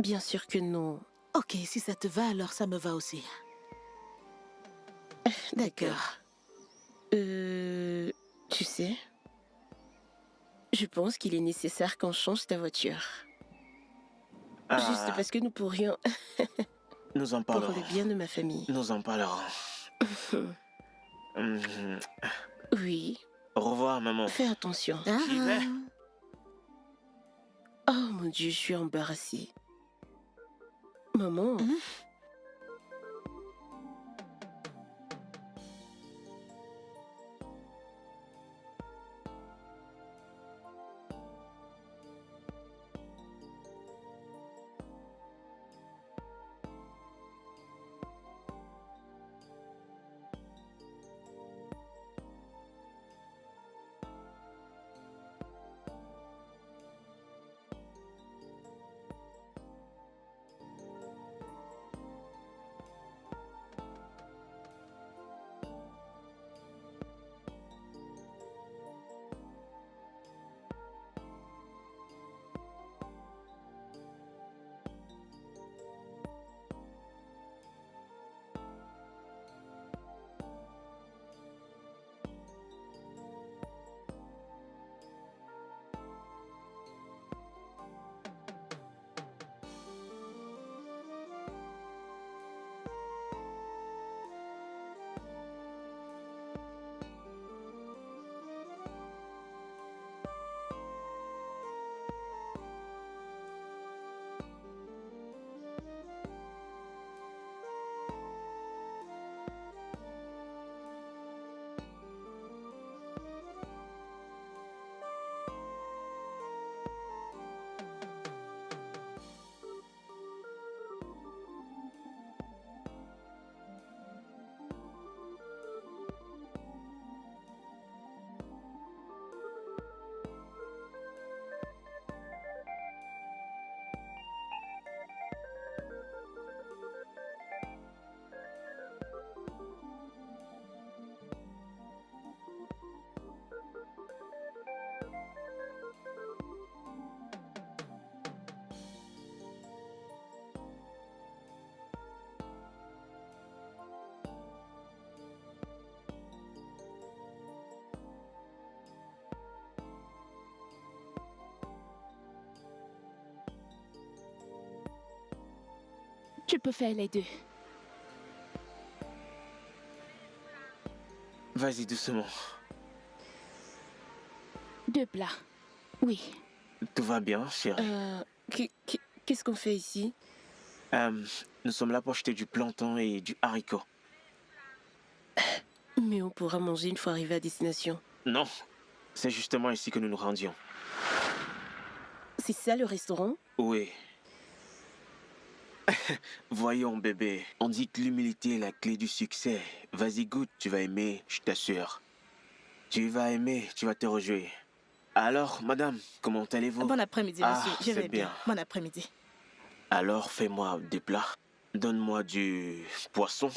Bien sûr que non. Ok, si ça te va, alors ça me va aussi. D'accord. Tu sais, je pense qu'il est nécessaire qu'on change ta voiture. Juste parce que nous pourrions, Nous en pour parlerons. le bien de ma famille. Nous en parlerons. Oui, Au revoir, maman. fais attention. J'y vais. Oh mon Dieu, je suis embarrassée. Maman, Tu peux faire les deux. Vas-y, doucement. 2 plats. Oui. Tout va bien, chérie. qu'est-ce qu'on fait ici? Nous sommes là pour acheter du plantain et du haricot. Mais on pourra manger une fois arrivé à destination. Non, c'est justement ici que nous nous rendions. C'est ça le restaurant? Oui. Voyons, bébé, on dit que l'humilité est la clé du succès. Vas-y, goûte, tu vas aimer, je t'assure. Tu vas aimer, tu vas te réjouir. Alors, madame, comment allez-vous? Bon après-midi, Ah, monsieur. Je c'est vais bien. bien. Bon après-midi. Alors, fais-moi des plats. Donne-moi du poisson,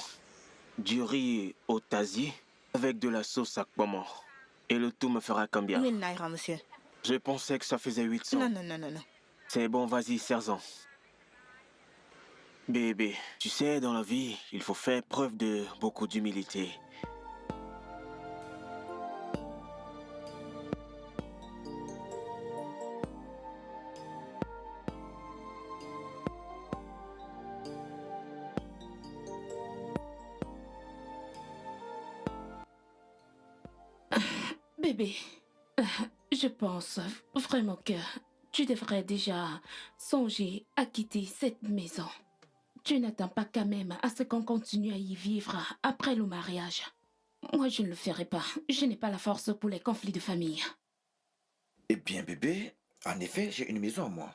du riz au tasier, avec de la sauce à poireaux. Et le tout me fera combien? 1000 naira, monsieur. Je pensais que ça faisait 800. Non, non, non, non, non. C'est bon, vas-y, serre-en. Bébé, tu sais, dans la vie, il faut faire preuve de beaucoup d'humilité. Bébé, je pense vraiment que tu devrais déjà songer à quitter cette maison. Tu n'attends pas quand même à ce qu'on continue à y vivre après le mariage. Moi, je ne le ferai pas. Je n'ai pas la force pour les conflits de famille. Eh bien, bébé, en effet, j'ai une maison à moi.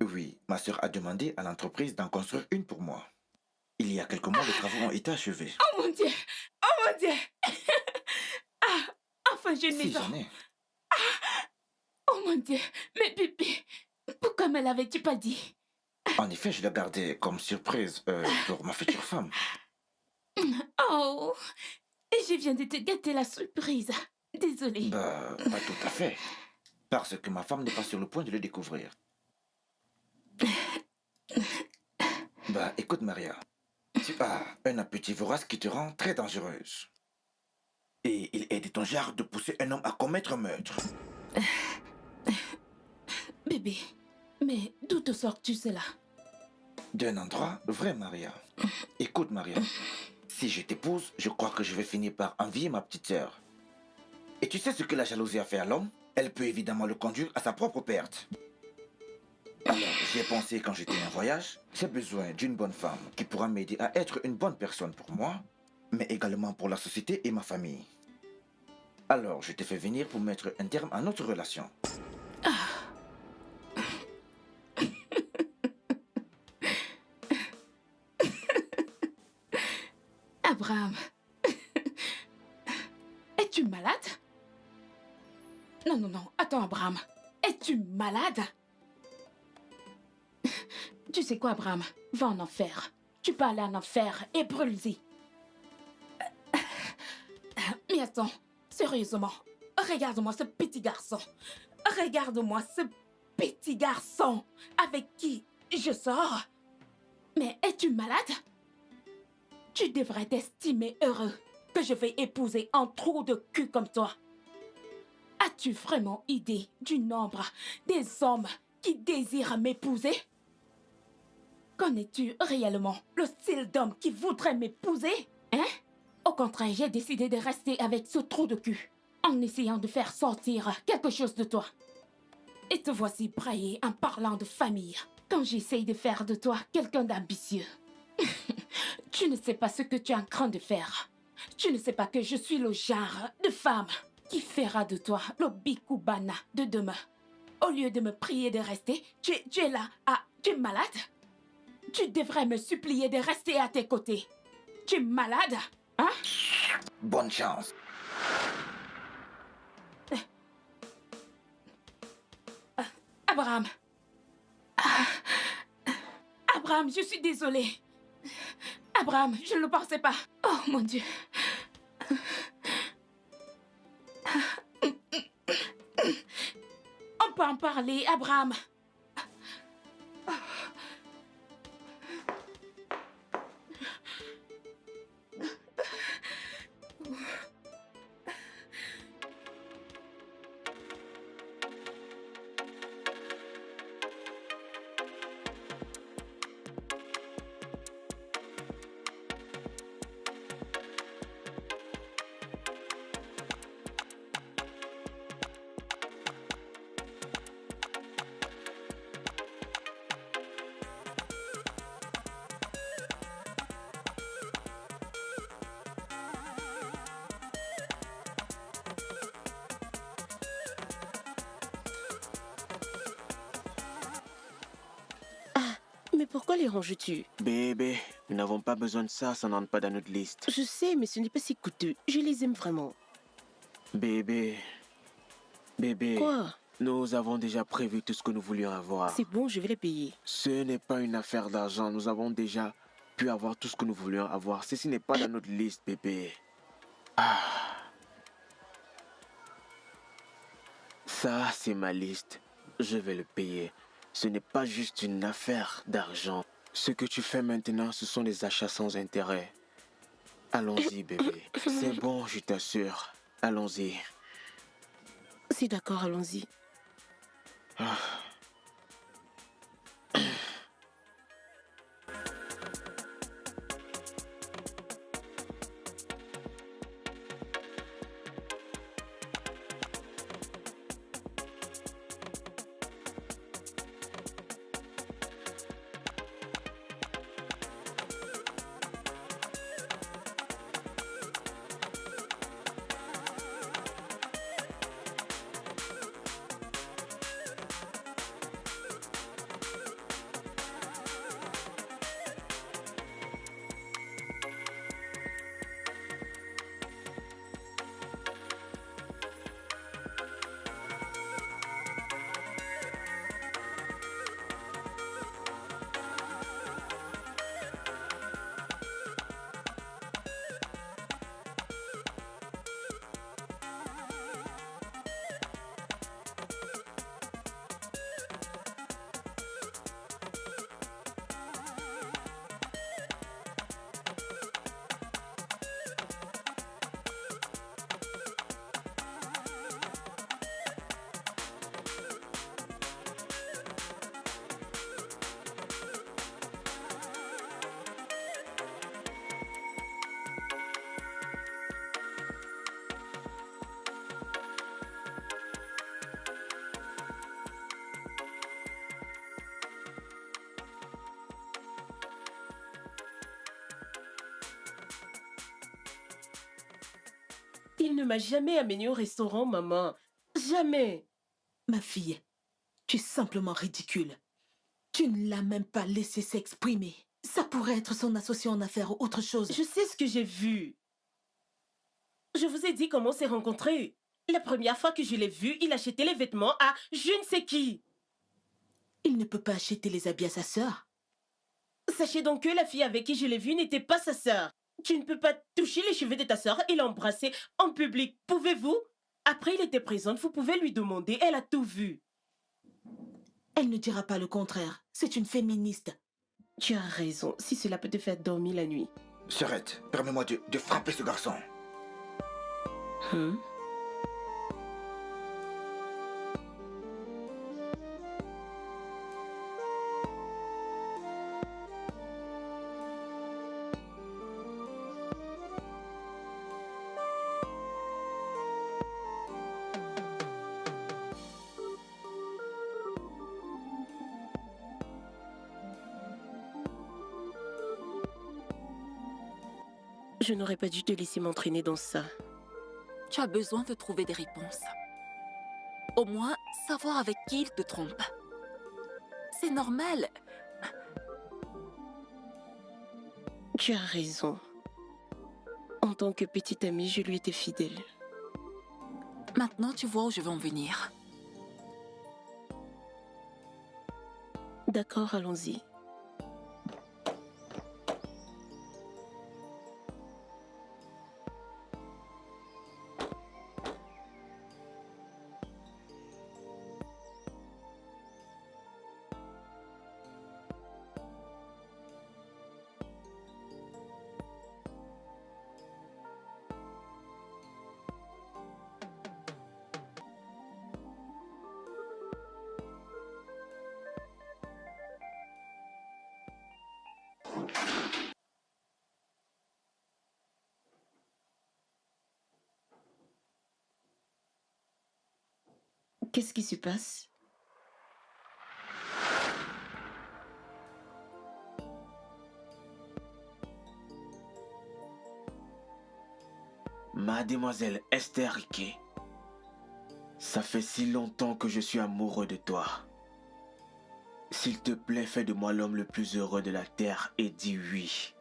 Oui, ma sœur a demandé à l'entreprise d'en construire une pour moi. Il y a quelques mois, les travaux ont été achevés. Oh mon Dieu! Oh mon Dieu! Ah, enfin, j'ai une Si, maison. j'en ai. Oh mon Dieu! Mais Bibi, pourquoi me l'avais-tu pas dit? En effet, je l'ai gardé comme surprise pour ma future femme. Oh! Et je viens de te gâter la surprise. Désolée. Bah, pas tout à fait. Parce que ma femme n'est pas sur le point de le découvrir. Bah, écoute, Maria. Tu as un appétit vorace qui te rend très dangereuse. Et il est de ton genre de pousser un homme à commettre un meurtre. Bébé, mais d'où te sors-tu cela? D'un endroit vrai, Maria. Écoute, Maria. Si je t'épouse, je crois que je vais finir par envier ma petite sœur. Et tu sais ce que la jalousie a fait à l'homme? Elle peut évidemment le conduire à sa propre perte. Alors, j'ai pensé quand j'étais en voyage, j'ai besoin d'une bonne femme qui pourra m'aider à être une bonne personne pour moi, mais également pour la société et ma famille. Alors, je t'ai fait venir pour mettre un terme à notre relation. Abraham, es-tu malade? Non, non, non, attends, Abraham. Es-tu malade? Tu sais quoi, Abraham? Va en enfer. Tu peux aller en enfer et brûle-y. Mais attends, sérieusement, regarde-moi ce petit garçon. Regarde-moi ce petit garçon avec qui je sors. Mais es-tu malade? Tu devrais t'estimer heureux que je vais épouser un trou de cul comme toi. As-tu vraiment idée du nombre des hommes qui désirent m'épouser? Connais-tu réellement le style d'homme qui voudrait m'épouser? Hein? Au contraire, j'ai décidé de rester avec ce trou de cul en essayant de faire sortir quelque chose de toi. Et te voici braillé en parlant de famille quand j'essaye de faire de toi quelqu'un d'ambitieux. Tu ne sais pas ce que tu es en train de faire. Tu ne sais pas que je suis le genre de femme qui fera de toi le bikubana de demain. Au lieu de me prier de rester, tu es là. Ah, tu es malade? Tu devrais me supplier de rester à tes côtés. Tu es malade, hein? Bonne chance. Abraham. Abraham, je suis désolée. Abraham, je ne le pensais pas. Oh mon Dieu. On peut en parler, Abraham. Mais pourquoi les ranges-tu? Bébé, nous n'avons pas besoin de ça, ça n'entre pas dans notre liste. Je sais, mais ce n'est pas si coûteux. Je les aime vraiment. Bébé, Quoi? nous avons déjà prévu tout ce que nous voulions avoir. C'est bon, je vais les payer. Ce n'est pas une affaire d'argent, nous avons déjà pu avoir tout ce que nous voulions avoir. Ceci n'est pas dans notre liste, bébé. Ça, c'est ma liste. Je vais le payer. Ce n'est pas juste une affaire d'argent. Ce que tu fais maintenant, ce sont des achats sans intérêt. Allons-y, bébé. C'est bon, je t'assure. Allons-y. C'est d'accord, allons-y. Il ne m'a jamais amené au restaurant, maman. Jamais. Ma fille, tu es simplement ridicule. Tu ne l'as même pas laissé s'exprimer. Ça pourrait être son associé en affaires ou autre chose. Je sais ce que j'ai vu. Je vous ai dit comment on s'est rencontrés. La première fois que je l'ai vu, il achetait les vêtements à je ne sais qui. Il ne peut pas acheter les habits à sa sœur. Sachez donc que la fille avec qui je l'ai vu n'était pas sa sœur. Tu ne peux pas toucher les cheveux de ta sœur et l'embrasser en public. Pouvez-vous? Après, il était présente, vous pouvez lui demander. Elle a tout vu. Elle ne dira pas le contraire. C'est une féministe. Tu as raison, si cela peut te faire dormir la nuit. Sœurette, permets-moi de frapper ce garçon. Je n'aurais pas dû te laisser m'entraîner dans ça. Tu as besoin de trouver des réponses. Au moins, savoir avec qui il te trompe. C'est normal. Tu as raison. En tant que petite amie, je lui étais fidèle. Maintenant, tu vois où je veux en venir. D'accord, allons-y. Qu'est-ce qui se passe? Mademoiselle Esther Riquet, ça fait si longtemps que je suis amoureux de toi. S'il te plaît, fais de moi l'homme le plus heureux de la terre et dis oui.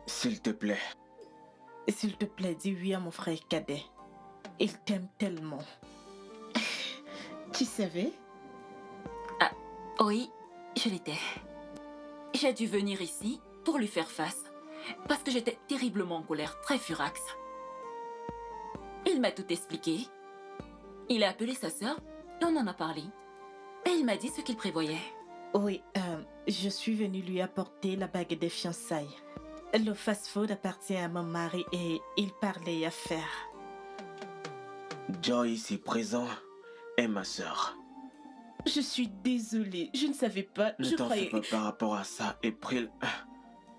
S'il te plaît. S'il te plaît, dis oui à mon frère cadet. Il t'aime tellement. Tu savais? Ah, oui, je l'étais. J'ai dû venir ici pour lui faire face. Parce que j'étais terriblement en colère, très furax. Il m'a tout expliqué. Il a appelé sa sœur et on en a parlé. Et il m'a dit ce qu'il prévoyait. Oui, je suis venue lui apporter la bague des fiançailles. Le fast-food appartient à mon mari et il parlait affaires. Joy ici présent est ma sœur. Je suis désolée, je ne savais pas. Ne t'en fais pas par rapport à ça.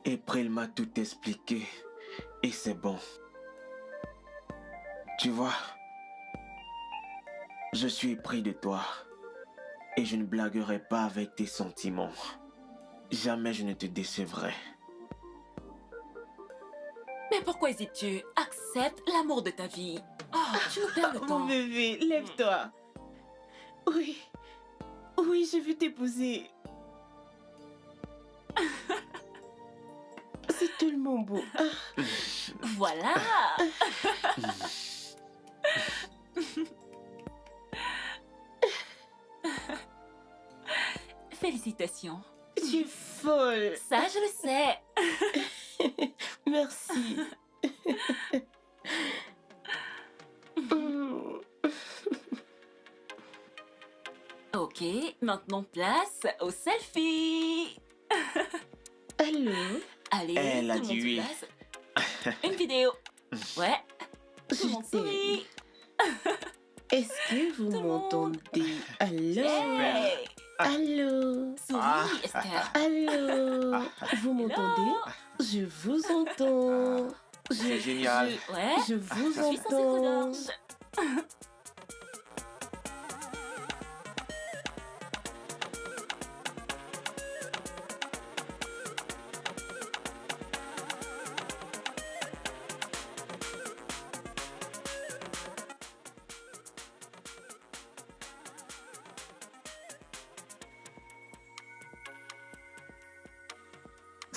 April m'a tout expliqué. Et c'est bon. Tu vois, je suis épris de toi. Et je ne blaguerai pas avec tes sentiments. Jamais je ne te décevrai. Mais pourquoi hésites-tu? Accepte l'amour de ta vie. Oh, tu nous perds le temps. Mon bébé, lève-toi. Oui, oui, je veux t'épouser. C'est tellement beau. Voilà. Félicitations. Tu es folle. Ça, je le sais. Merci. Ok, maintenant place au selfie. Allô? Allez, Elle a tout le dit monde se oui. place. Une vidéo. Ouais. Tout le monde sourit. Est-ce que vous Tout le monde. m'entendez? Allô? Hey. Allô? Souris, Esther. Allô? Vous m'entendez? Je vous entends. C'est génial. Ouais. Je vous Je suis censée entends. redorge.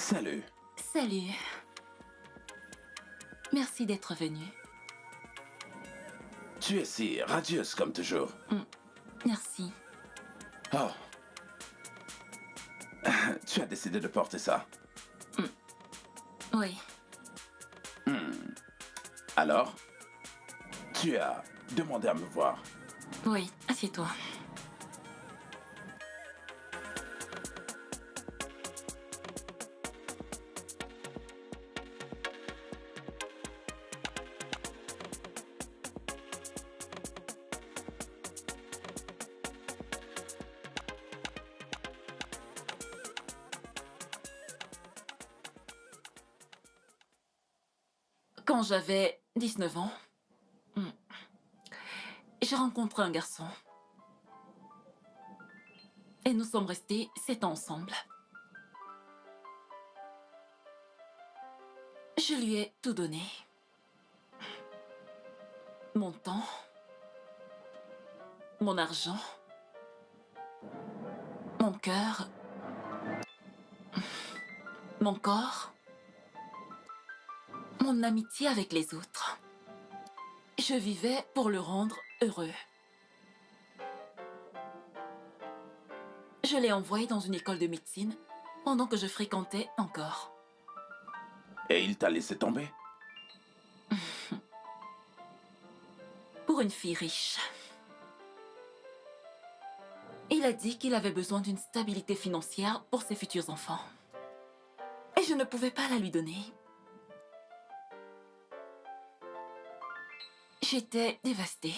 Salut. Salut. Merci d'être venu. Tu es si radieuse comme toujours. Merci. Oh. Tu as décidé de porter ça. Oui. Alors, tu as demandé à me voir. Oui, assieds-toi. Quand j'avais 19 ans, j'ai rencontré un garçon. Et nous sommes restés 7 ans ensemble. Je lui ai tout donné. Mon temps, mon argent, mon cœur, mon corps, mon amitié avec les autres. Je vivais pour le rendre heureux. Je l'ai envoyé dans une école de médecine pendant que je fréquentais encore. Et il t'a laissé tomber? Pour une fille riche. Il a dit qu'il avait besoin d'une stabilité financière pour ses futurs enfants. Et je ne pouvais pas la lui donner. J'étais dévastée.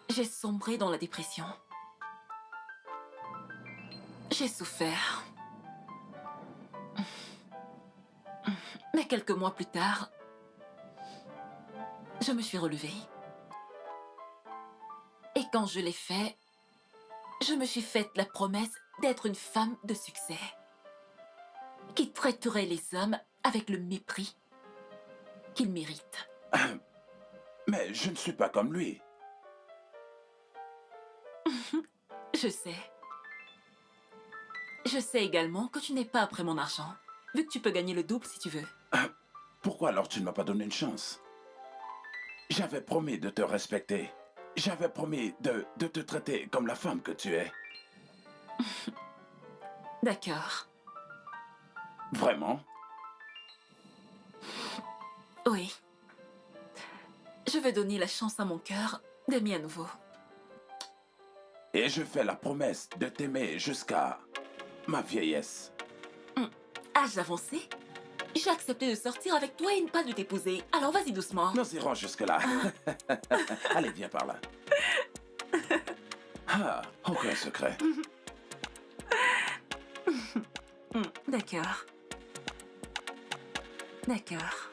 J'ai sombré dans la dépression. J'ai souffert. Mais quelques mois plus tard, je me suis relevée. Et quand je l'ai fait, je me suis faite la promesse d'être une femme de succès, qui traiterait les hommes avec le mépris qu'ils méritent. Mais je ne suis pas comme lui. Je sais. Je sais également que tu n'es pas après mon argent, vu que tu peux gagner le double si tu veux. Pourquoi alors tu ne m'as pas donné une chance? J'avais promis de te respecter. J'avais promis de te traiter comme la femme que tu es. D'accord. Vraiment? Oui. Je veux donner la chance à mon cœur d'aimer à nouveau. Et je fais la promesse de t'aimer jusqu'à ma vieillesse. Âge avancé, j'ai accepté de sortir avec toi et ne pas de t'épouser. Alors vas-y doucement. Nous irons jusque-là. Allez, viens par là. Ah, aucun secret. D'accord. D'accord.